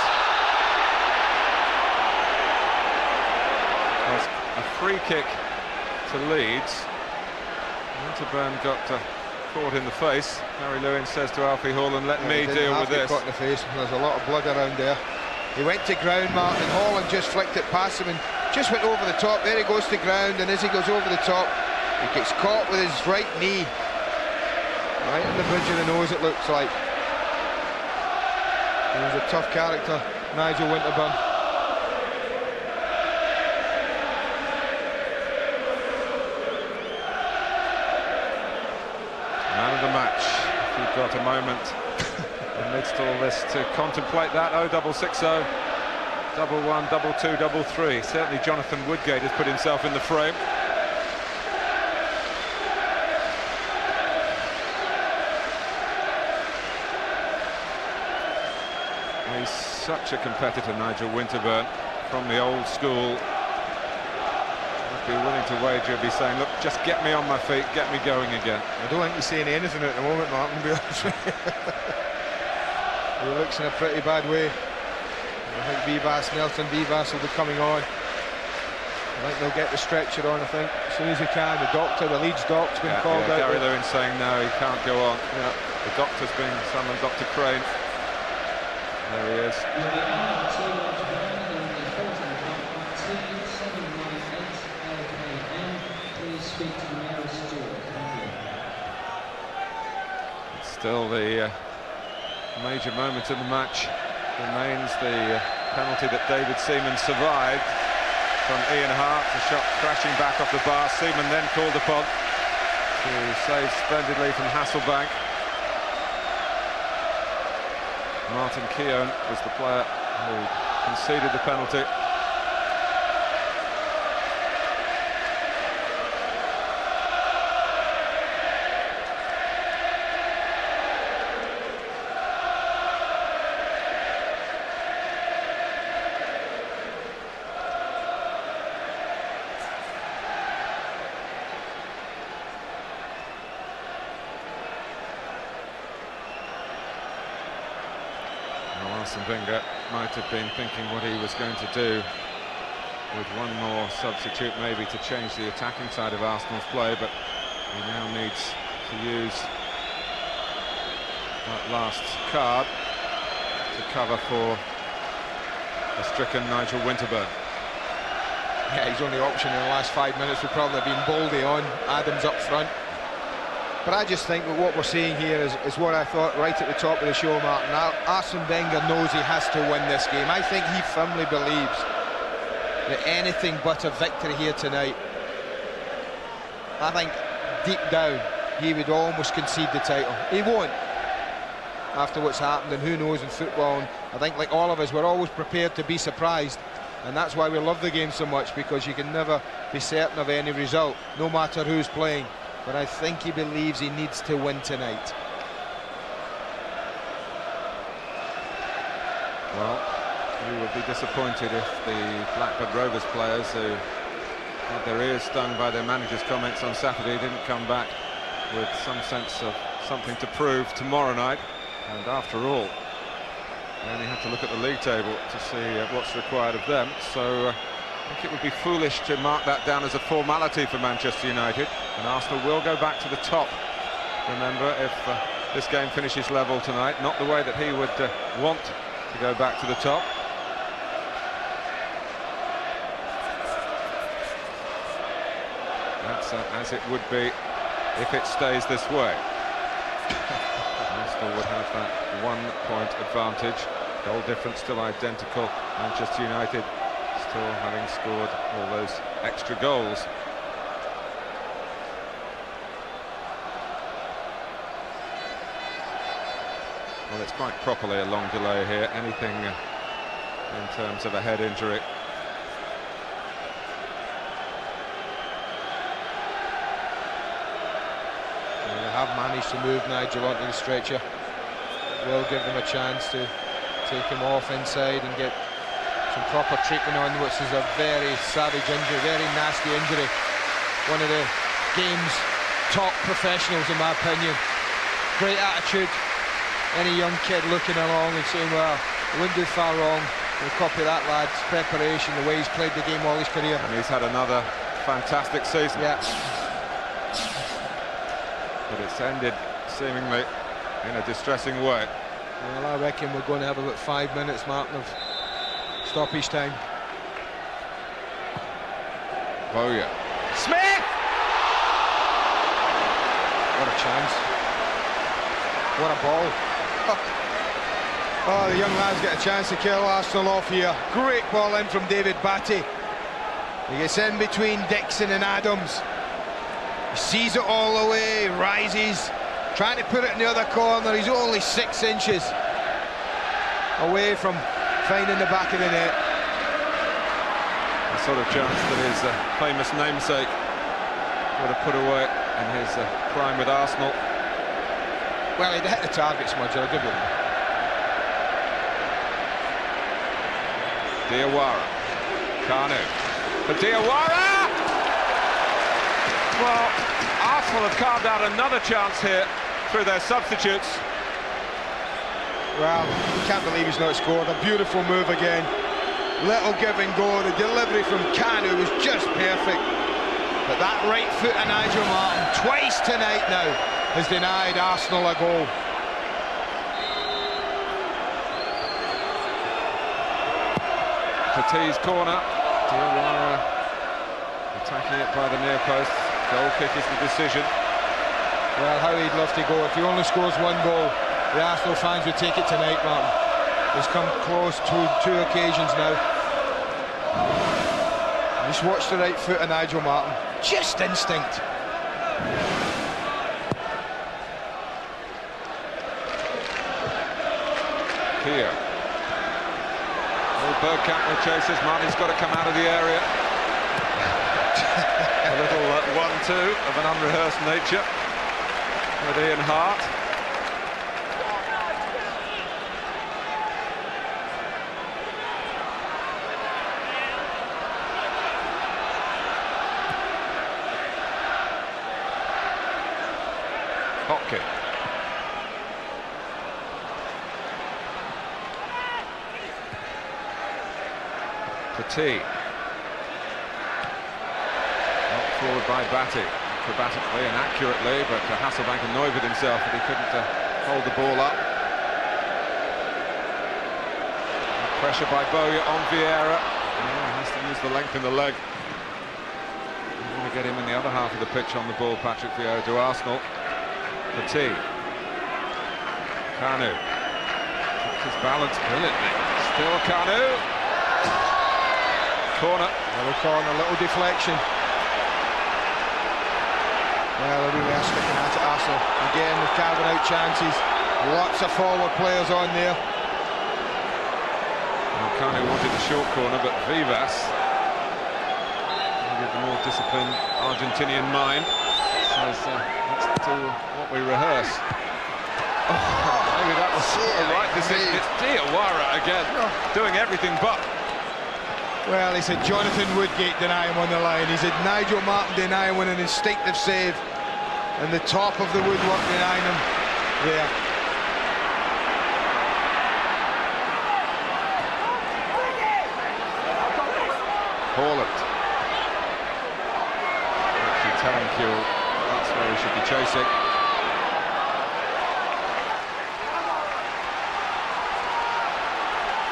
A free kick to Leeds. Winterburn got caught in the face. Harry Lewin says to Alfie Haaland, let me deal with this. Caught in the face. There's a lot of blood around there. He went to ground, Martin. Haaland just flicked it past him and just went over the top. There he goes to ground, and as he goes over the top, he gets caught with his right knee. Right on the bridge of the nose, it looks like. He was a tough character, Nigel Winterburn. Man of the match, if you've got a moment amidst all this to contemplate that. 0660, 11, 22, 33. Certainly Jonathan Woodgate has put himself in the frame. He's such a competitor, Nigel Winterburn, from the old school. Be willing to wager, be saying, look, just get me on my feet, get me going again. I don't think he's saying anything at the moment, Martin, to be honest with you. He looks in a pretty bad way. I think Nelson Vivas will be coming on. I think they'll get the stretcher on, I think, as soon as he can. The Leeds doctor's been called out. Gary Lewin saying no, he can't go on. Yeah. The doctor's been summoned, Dr. Crane. There he is. Still the major moment in the match remains the penalty that David Seaman survived from Ian Hart. The shot crashing back off the bar. Seaman then called upon to save splendidly from Hasselbank. Martin Keown was the player who conceded the penalty. Arsene Wenger might have been thinking what he was going to do with one more substitute, maybe to change the attacking side of Arsenal's play, but he now needs to use that last card to cover for a stricken Nigel Winterburn. Yeah, his only option in the last 5 minutes would probably have been Boldy on, Adams up front. But I just think that what we're seeing here is what I thought right at the top of the show, Martin. Arsene Wenger knows he has to win this game. I think he firmly believes that anything but a victory here tonight, I think deep down he would almost concede the title. He won't, after what's happened, and who knows in football. And I think, like all of us, we're always prepared to be surprised, and that's why we love the game so much, because you can never be certain of any result, no matter who's playing. But I think he believes he needs to win tonight. Well, you would be disappointed if the Blackburn Rovers players who had their ears stung by their manager's comments on Saturday didn't come back with some sense of something to prove tomorrow night. And after all, they only have to look at the league table to see what's required of them. So I think it would be foolish to mark that down as a formality for Manchester United, and Arsenal will go back to the top. Remember, if this game finishes level tonight, not the way that he would want to go back to the top. That's as it would be if it stays this way. Arsenal would have that 1 point advantage. Goal difference still identical. Manchester United still having scored all those extra goals. Well, it's quite properly a long delay here. Anything in terms of a head injury. They have managed to move Nigel onto the stretcher. Will give them a chance to take him off inside and get some proper treatment on, which is a very savage injury, very nasty injury. One of the game's top professionals, in my opinion. Great attitude. Any young kid looking along and saying, well, it wouldn't do far wrong. We'll copy that lad's preparation, the way he's played the game all his career. And he's had another fantastic season. Yeah. But it's ended seemingly in a distressing way. Well, I reckon we're going to have about 5 minutes, Martin, of stoppage time. Bowyer. Smith! What a chance. What a ball. Oh, the young lads get a chance to kill Arsenal off here. Great ball in from David Batty. He gets in between Dixon and Adams. He sees it all the way, rises, trying to put it in the other corner. He's only 6 inches away from finding the back of the net. The sort of chance that his famous namesake would have put away in his prime with Arsenal. Well, he'd hit the target, Smudge, I'll give you that. Diawara. Kanu. For Diawara! Well, Arsenal have carved out another chance here through their substitutes. Well, can't believe he's not scored. A beautiful move again. Little give and go. The delivery from Kanu was just perfect. But that right foot of Nigel Martin, twice tonight now, has denied Arsenal a goal. Petit's corner. Diawara attacking it by the near post. Goal kick is the decision. Well, how he'd love to go. If he only scores 1 goal, the Arsenal fans would take it tonight, Martin. He's come close to 2 occasions now. Just watch the right foot of Nigel Martin. Just instinct. Here. Well, Bergkamp will chase this. Martin's got to come out of the area. A little 1-2 of an unrehearsed nature with Ian Hart. Hopkin. Petit. Knocked forward by Batty, acrobatically and accurately, but Hasselbank annoyed with himself that he couldn't hold the ball up. Pressure by Bowyer on Vieira. Has to use the length in the leg. You want to get him in the other half of the pitch on the ball, Patrick Vieira, to Arsenal. Petit. Kanu. Kept his balance brilliantly. Still Kanu. Corner. Another corner, a little deflection. Well, they really are sticking at it, Arsenal. Again, they're carving out chances. Lots of forward players on there. Well, Kanu wanted the short corner, but Vivas needed the more disciplined Argentinian mind. Says, let's do what we rehearse. Oh, maybe that was the right decision. It's Diawara again, doing everything but. Well, he said Jonathan Woodgate deny him on the line. He said Nigel Martin deny him with an instinctive save. And the top of the woodwork denying him there. Haaland. Actually telling Kuhl that's where he should be chasing.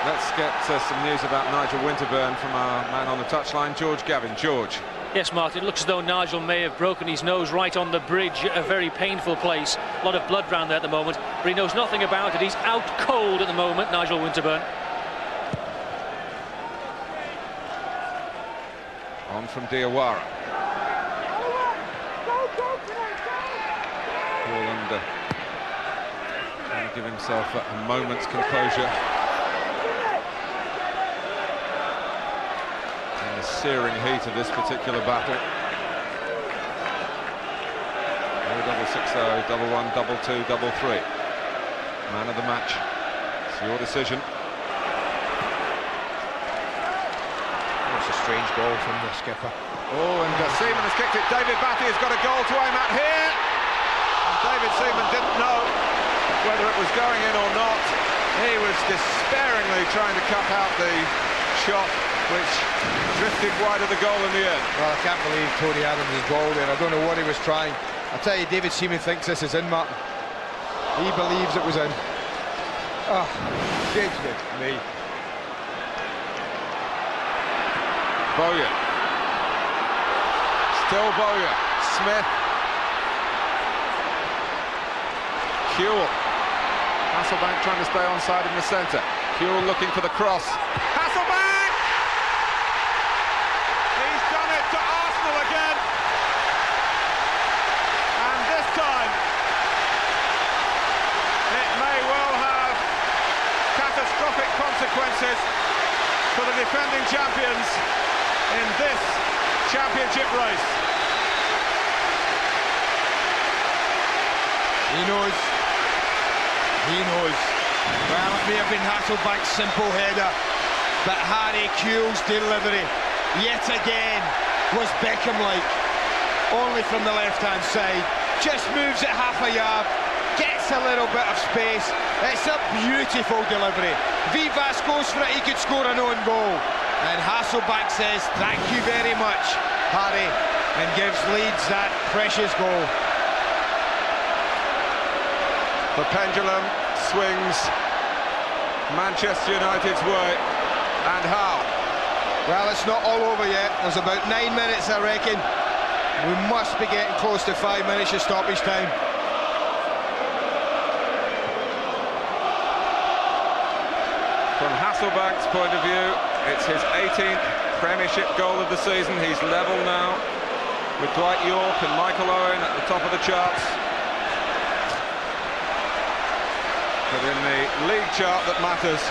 Let's get some news about Nigel Winterburn from our man on the touchline, George Gavin. George. Yes, Martin, it looks as though Nigel may have broken his nose right on the bridge, a very painful place. A lot of blood around there at the moment, but he knows nothing about it. He's out cold at the moment, Nigel Winterburn. On from Diawara. Haaland trying to give himself a moment's composure. Searing heat of this particular battle. 0-6-0, 1-1, 2-2, 3-3. Man of the match. It's your decision. That's a strange goal from the skipper. Oh, and Seaman has kicked it. David Batty has got a goal to aim at here. And David Seaman didn't know whether it was going in or not. He was despairingly trying to cut out the shot, which drifted wide of the goal in the end. Well, I can't believe Tony Adams' goal there. I don't know what he was trying. I tell you, David Seaman thinks this is in, Martin. He believes it was in. Oh, goodness me. Bowyer. Still Bowyer. Smith. Kuhl. Hasselbank trying to stay onside in the centre. Kuhl looking for the cross. Hasselbank! He's done it to Arsenal again. And this time, it may well have catastrophic consequences for the defending champions in this championship race. He knows. He knows. Well, it may have been Hasselbank's simple header, but Harry Kuhl's delivery, yet again, was Beckham-like. Only from the left-hand side. Just moves it half a yard, gets a little bit of space. It's a beautiful delivery. Vivas goes for it, he could score an own goal. And Hasselbank says, thank you very much, Harry, and gives Leeds that precious goal. The pendulum swings Manchester United's way, and how? Well, it's not all over yet. There's about 9 minutes, I reckon. We must be getting close to 5 minutes of stoppage time. Hasselbank's point of view, it's his 18th Premiership goal of the season. He's level now with Dwight York and Michael Owen at the top of the charts. But in the league chart that matters,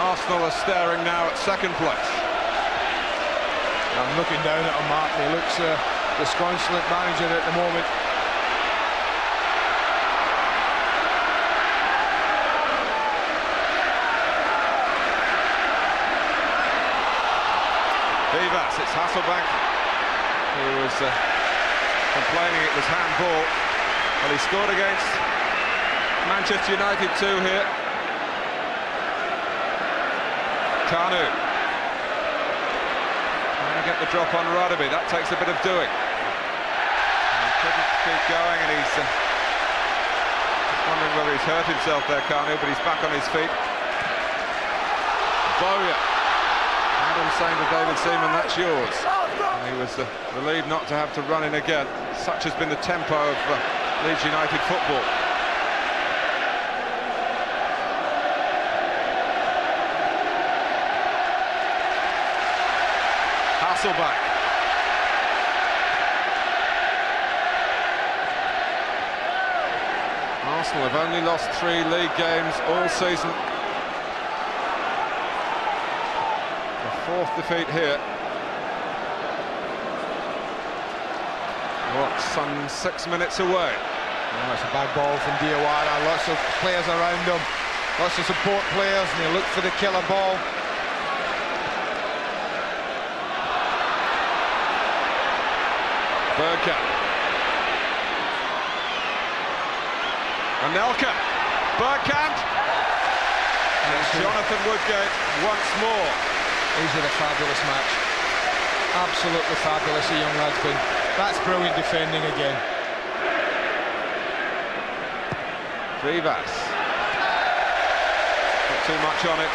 Arsenal are staring now at second place. I'm looking down at him, Mark. He looks disconsolate manager at the moment. Vivas, it's Hasselbank who was complaining it was handball. Well, he scored against Manchester United too here. Kanu trying to get the drop on Radaby. That takes a bit of doing. He couldn't keep going, and he's just wondering whether he's hurt himself there, Kanu, but he's back on his feet. Bowyer. Adam saying to David Seaman, that's yours. And he was relieved not to have to run in again. Such has been the tempo of Leeds United football. Hasselback. Arsenal have only lost 3 league games all season. Fourth defeat here. What, some 6 minutes away? Oh, it's a bad ball from Diawara. Lots of players around him, lots of support players, and he looked for the killer ball. Bergkamp. Anelka. Bergkamp. And Jonathan Woodgate once more. He's had a fabulous match. Absolutely fabulous, the young lad's been. That's brilliant defending again. Vivas. Not too much on it.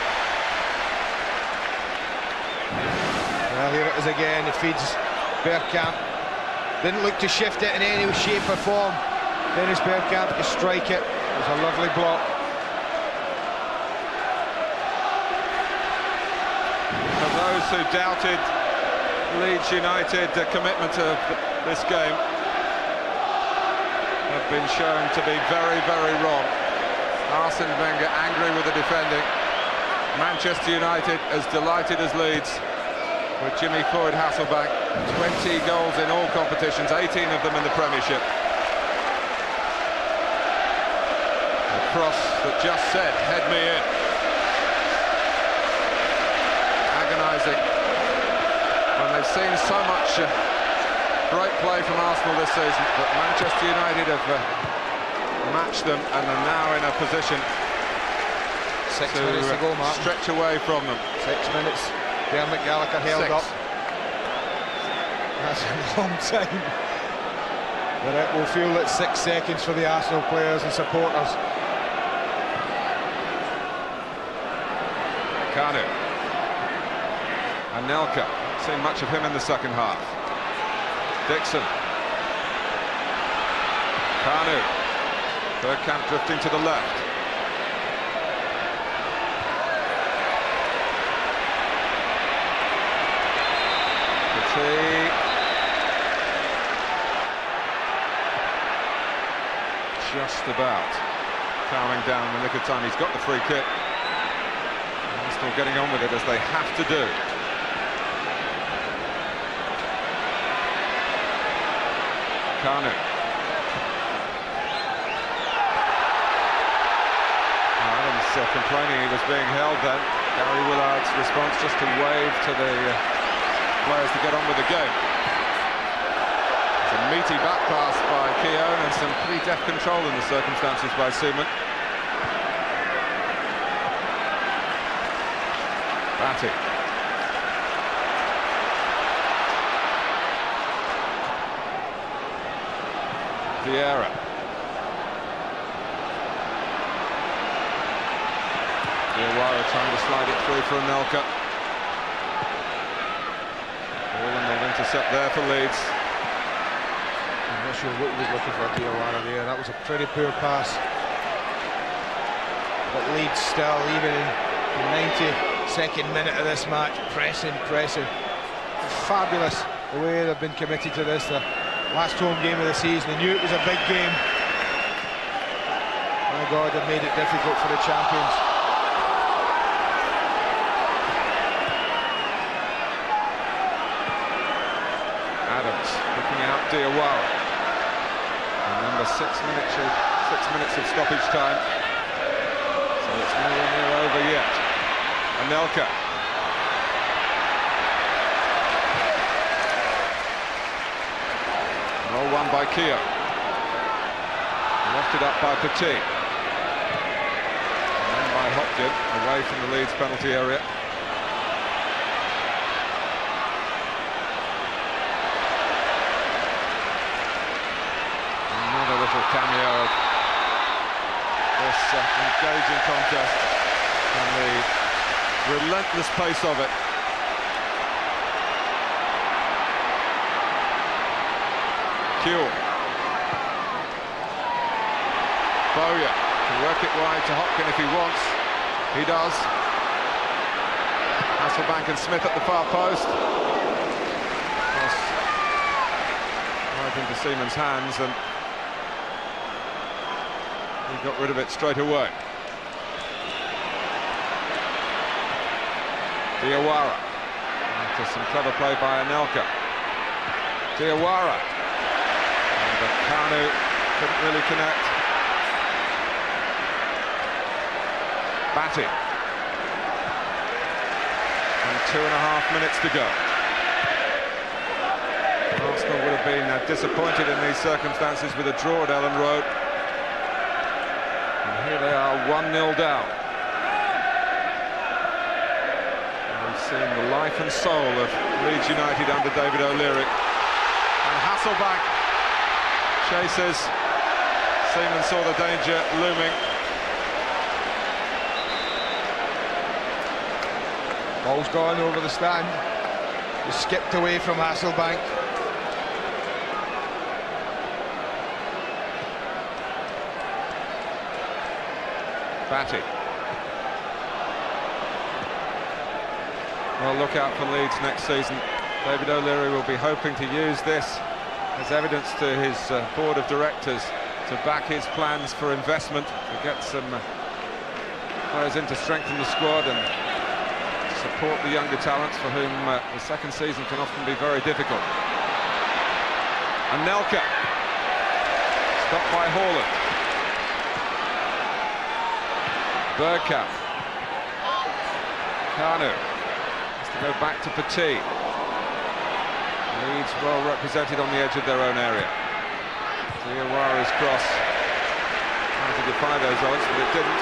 Well, here it is again. He feeds Bergkamp. Didn't look to shift it in any shape or form. Dennis Bergkamp to strike it. It was a lovely block. For those who doubted Leeds United commitment to this game, have been shown to be very, very wrong. Arsene Wenger angry with the defending. Manchester United as delighted as Leeds with Jimmy Floyd Hasselbank. 20 goals in all competitions, 18 of them in the Premiership. A cross that just said, head me in. Agonising when they've seen so much great play from Arsenal this season, but Manchester United have matched them and are now in a position 6 minutes to go, Mark. Stretch away from them. 6 minutes. Dermot Gallagher held up. That's a long time. But it will feel like 6 seconds for the Arsenal players and supporters. Kanu. Anelka. Not seen much of him in the second half. Dixon. Kanu. Bergkamp drifting to the left. Just about calming down in the nick of time. He's got the free kick. Arsenal getting on with it as they have to do. Kanu. Adams complaining he was being held then. Gary Willard's response just to wave to the players to get on with the game. It's a meaty back pass by Keown and some pretty deft control in the circumstances by Seaman. Batty. Vieira. Diawara trying to slide it through for Anelka. Ball and they'll intercept there for Leeds. I'm not sure what he was looking for Diawara there. That was a pretty poor pass. But Leeds still, even in 90 second minute of this match, pressing. It's fabulous the way they've been committed to this. The last home game of the season, they knew it was a big game. My God, they've made it difficult for the champions. Adams picking out Diawara. Remember, 6 minutes of stoppage time. So it's nowhere near over yet. Anelka. Well won by Keogh. Lofted up by Petit. And then by Hopkin, away from the Leeds penalty area. Another little cameo of this engaging contest and the relentless pace of it. Kewell. Bowyer can work it wide to Hopkin if he wants. He does. Hasselbank and Smith at the far post. Cross right into Seaman's hands, and he got rid of it straight away. Diawara. After some clever play by Anelka. Diawara. But Kanu couldn't really connect. Batty. And 2.5 minutes to go. Arsenal would have been disappointed in these circumstances with a draw at Ellen Road. And here they are, 1-0 down. And we've seen the life and soul of Leeds United under David O'Leary. And Hasselbank chases. Seaman saw the danger looming. Ball's gone over the stand. He skipped away from Hasselbank. Batty. Well, look out for Leeds next season. David O'Leary will be hoping to use this as evidence to his board of directors to back his plans for investment, to get some players in to strengthen the squad and support the younger talents for whom the second season can often be very difficult. Anelka, stopped by Haaland. Bergkamp. Kanu has to go back to Petit. Leeds well represented on the edge of their own area. Diawara's cross trying to defy those odds, but it didn't.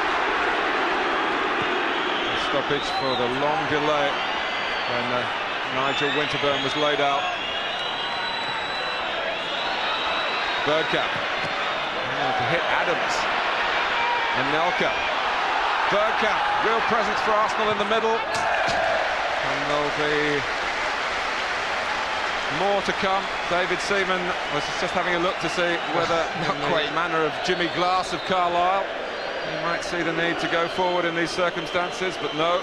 A stoppage for the long delay when Nigel Winterburn was laid out. Bergkamp to hit Adams. Anelka. Bergkamp, real presence for Arsenal in the middle. And there'll be more to come. David Seaman was just having a look to see whether, in the manner of Jimmy Glass of Carlisle, he might see the need to go forward in these circumstances, but no.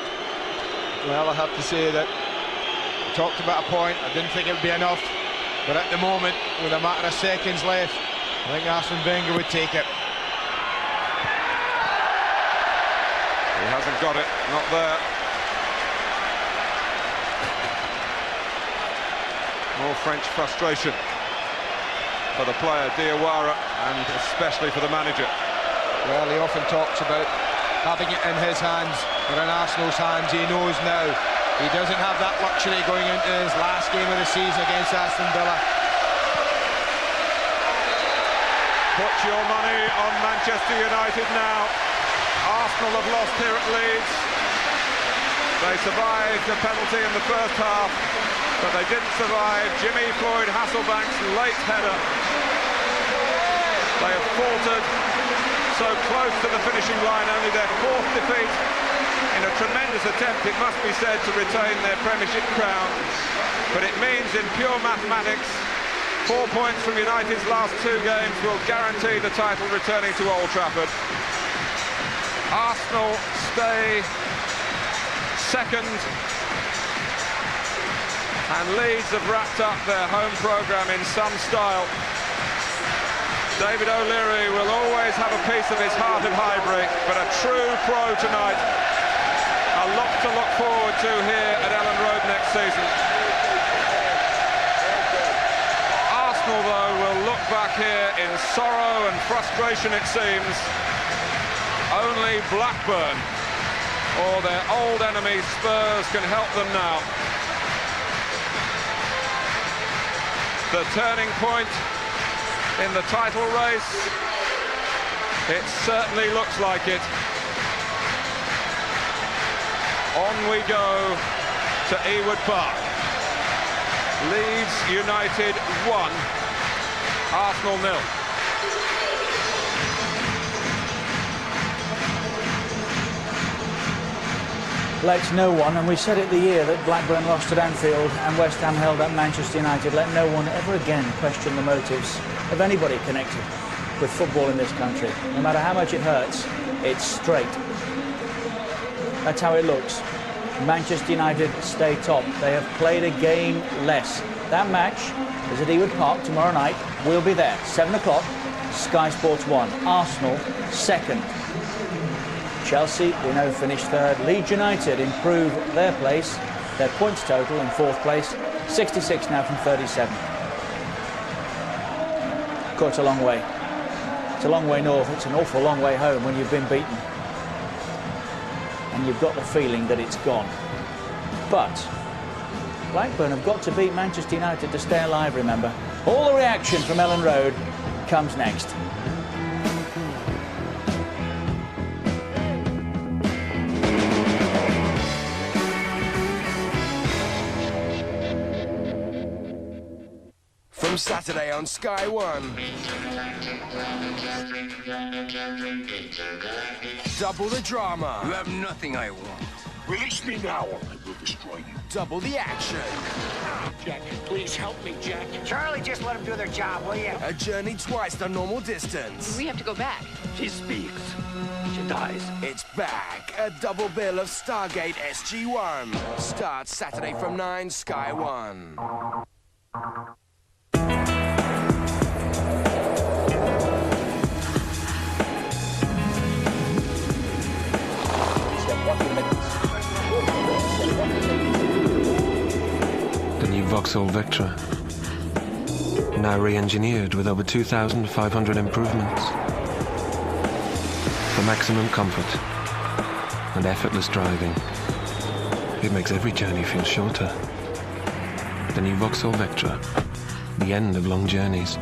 Well, I have to say that I talked about a point. I didn't think it would be enough, but at the moment, with a matter of seconds left, I think Arsene Wenger would take it. He hasn't got it, not there. More French frustration for the player Diawara, and especially for the manager. Well, he often talks about having it in his hands, but in Arsenal's hands he knows now he doesn't have that luxury going into his last game of the season against Aston Villa. Put your money on Manchester United now. Arsenal have lost here at Leeds. They survived a penalty in the first half, but they didn't survive Jimmy Floyd Hasselbank's late header. They have faltered so close to the finishing line, only their fourth defeat in a tremendous attempt, it must be said, to retain their Premiership crown. But it means, in pure mathematics, 4 points from United's last 2 games will guarantee the title returning to Old Trafford. Arsenal stay second. And Leeds have wrapped up their home programme in some style. David O'Leary will always have a piece of his heart of Highbury, but a true pro tonight. A lot to look forward to here at Ellen Road next season. Arsenal, though, will look back here in sorrow and frustration, it seems. Only Blackburn or their old enemy Spurs can help them now. The turning point in the title race, it certainly looks like it. On we go to Ewood Park. Leeds United 1, Arsenal 0. Let no one, and we said it the year that Blackburn lost at Anfield and West Ham held up Manchester United, let no one ever again question the motives of anybody connected with football in this country. No matter how much it hurts, it's straight. That's how it looks. Manchester United stay top. They have played a game less. That match is at Ewood Park tomorrow night. We'll be there, 7 o'clock, Sky Sports 1. Arsenal, second. Chelsea, we know, finished third. Leeds United improve their place, their points total in fourth place, 66 now from 37. Of course, a long way. It's a long way north. It's an awful long way home when you've been beaten. And you've got the feeling that it's gone. But Blackburn have got to beat Manchester United to stay alive, remember. All the reaction from Ellen Road comes next. From Saturday on Sky One. Double the drama. You have nothing I want. Release me now or I will destroy you. Double the action. Jack, please help me, Jack. Charlie, just let them do their job, will you? A journey twice the normal distance. We have to go back. She speaks. She dies. It's back. A double bill of Stargate SG-1. Starts Saturday from 9, Sky One. The new Vauxhall Vectra, now re-engineered with over 2,500 improvements for maximum comfort and effortless driving. It makes every journey feel shorter. The new Vauxhall Vectra, the end of long journeys.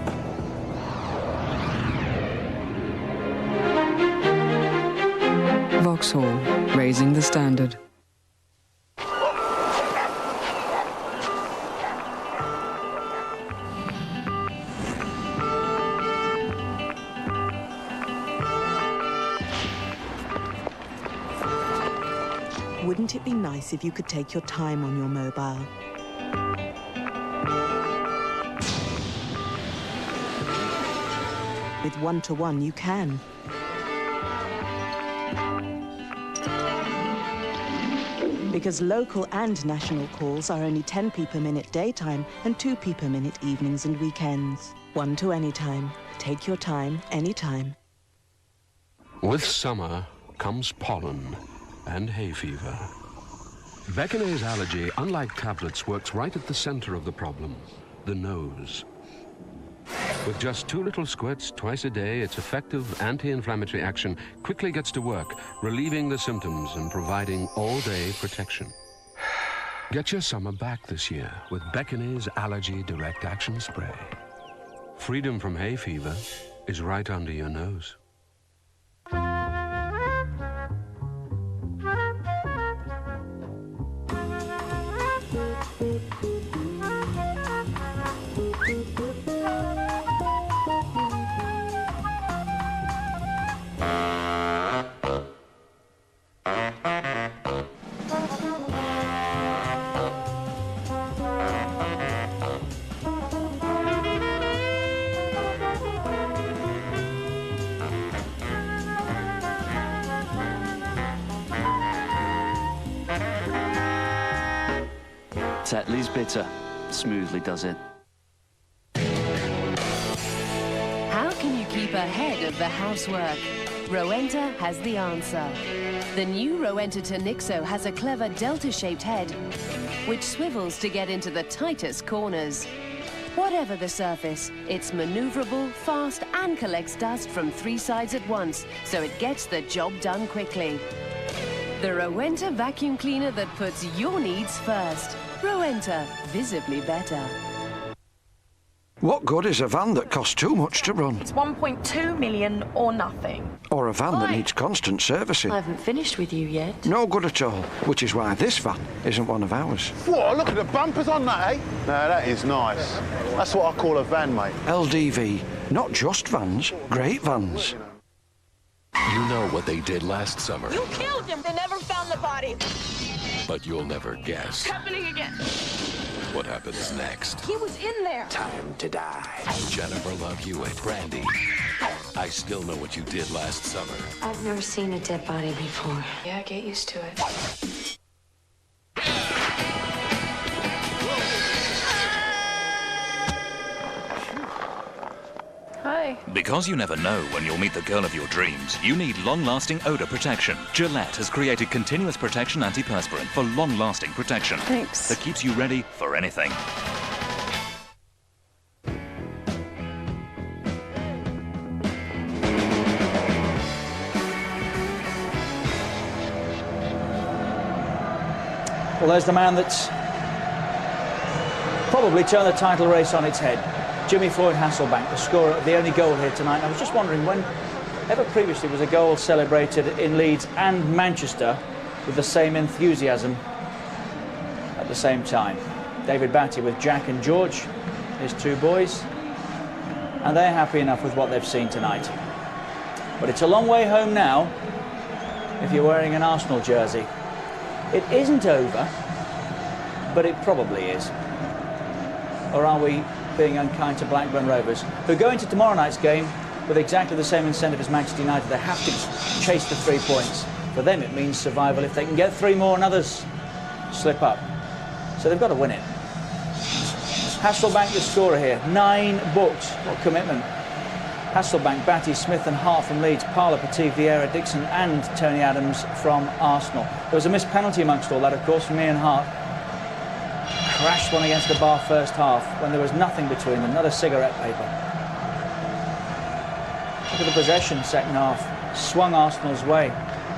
Vauxhall, raising the standard. Wouldn't it be nice if you could take your time on your mobile? With one-to-one, you can. Because local and national calls are only 10p per minute daytime and 2p per minute evenings and weekends. One to anytime. Take your time, anytime. With summer comes pollen and hay fever. Beckinase allergy, unlike tablets, works right at the center of the problem, the nose. With just 2 little squirts twice a day, its effective anti-inflammatory action quickly gets to work, relieving the symptoms and providing all-day protection. Get your summer back this year with Beckinase Allergy Direct Action Spray. Freedom from hay fever is right under your nose. Tetley's bitter. Smoothly does it. How can you keep ahead of the housework? Rowenta has the answer. The new Rowenta Tenixo has a clever delta-shaped head, which swivels to get into the tightest corners. Whatever the surface, it's maneuverable, fast, and collects dust from 3 sides at once, so it gets the job done quickly. The Rowenta vacuum cleaner that puts your needs first. Rowenta, visibly better. What good is a van that costs too much to run? It's 1.2 million or nothing. Or a van that needs constant servicing? I haven't finished with you yet. No good at all, which is why this van isn't one of ours. What? Look at the bumpers on that, eh? No, that is nice. That's what I call a van, mate. LDV, not just vans, great vans. You know what they did last summer, You killed him! They never found the body. but you'll never guess It's happening again. what happens next. He was in there. Time to die. Jennifer Love Hewitt, Brandy. I still know what you did last summer. I've never seen a dead body before. Yeah, get used to it. Hi. Because you never know when you'll meet the girl of your dreams, you need long-lasting odor protection. Gillette has created continuous protection antiperspirant for long-lasting protection. Thanks. That keeps you ready for anything. Well, there's the man that's probably turned the title race on its head. Jimmy Floyd Hasselbank, the scorer of the only goal here tonight. I was just wondering, when ever previously was a goal celebrated in Leeds and Manchester with the same enthusiasm at the same time? David Batty with Jack and George, his 2 boys, and they're happy enough with what they've seen tonight. But it's a long way home now if you're wearing an Arsenal jersey. It isn't over, but it probably is. Or are we being unkind to Blackburn Rovers, who go into tomorrow night's game with exactly the same incentive as Manchester United? They have to chase the 3 points. For them it means survival. If they can get 3 more and others slip up. So they've got to win it. Hasselbank the scorer here. 9 booked. What commitment. Hasselbank, Batty, Smith and Hart from Leeds, Parler, Petit, Vieira, Dixon and Tony Adams from Arsenal. There was a missed penalty amongst all that, of course, from Ian Hart. Crashed one against the bar first half when there was nothing between them, not a cigarette paper. Look at the possession second half. Swung Arsenal's way.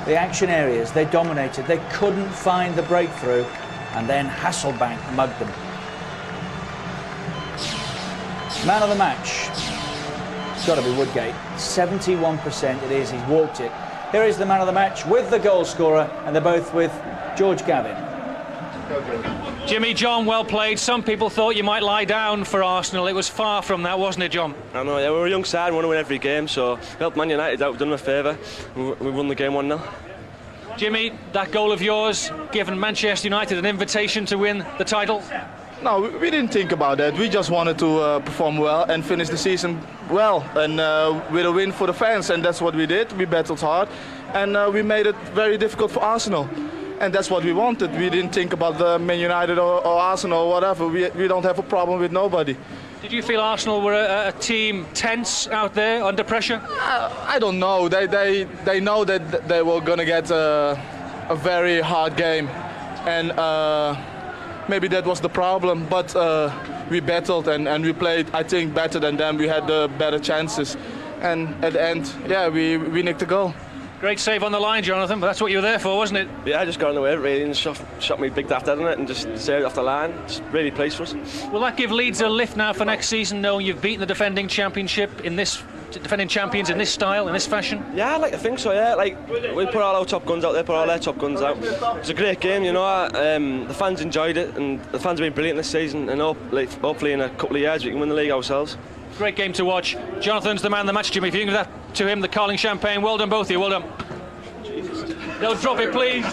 The action areas, they dominated. They couldn't find the breakthrough, and then Hasselbank mugged them. Man of the match. It's got to be Woodgate. 71% it is. He's walked it. Here is the man of the match with the goal scorer, and they're both with George Gavin. Jimmy, John, well played. Some people thought you might lie down for Arsenal. It was far from that, wasn't it, John? I know, yeah, we're a young side, we want to win every game, so helped Man United out, we've done them a favour. We won the game 1-0. Jimmy, that goal of yours given Manchester United an invitation to win the title? No, we didn't think about that. We just wanted to perform well and finish the season well, and with a win for the fans, and that's what we did. We battled hard, and we made it very difficult for Arsenal. And that's what we wanted. We didn't think about the Man United or Arsenal or whatever. We don't have a problem with nobody. Did you feel Arsenal were a team tense out there, under pressure? I don't know. They know that they were going to get a very hard game. And maybe that was the problem. But we battled and we played, I think, better than them. We had the better chances. And at the end, yeah, we nicked the goal. Great save on the line, Jonathan, but that's what you were there for, wasn't it? Yeah, I just got in the way really and shot me big daft head on it and just saved it off the line. It's really pleased for us. Will that give Leeds a lift now for next season, knowing you've beaten the defending champions in this style, in this fashion? Yeah, I'd like to think so, yeah. Like, we put all our top guns out there, put all their top guns out. It's a great game, you know. The fans enjoyed it, and the fans have been brilliant this season, and hopefully in a couple of years we can win the league ourselves. Great game to watch. Jonathan's the man of the match, Jimmy. If you can give that to him, the Carling Champagne. Well done, both of you. Well done. Don't drop it, please.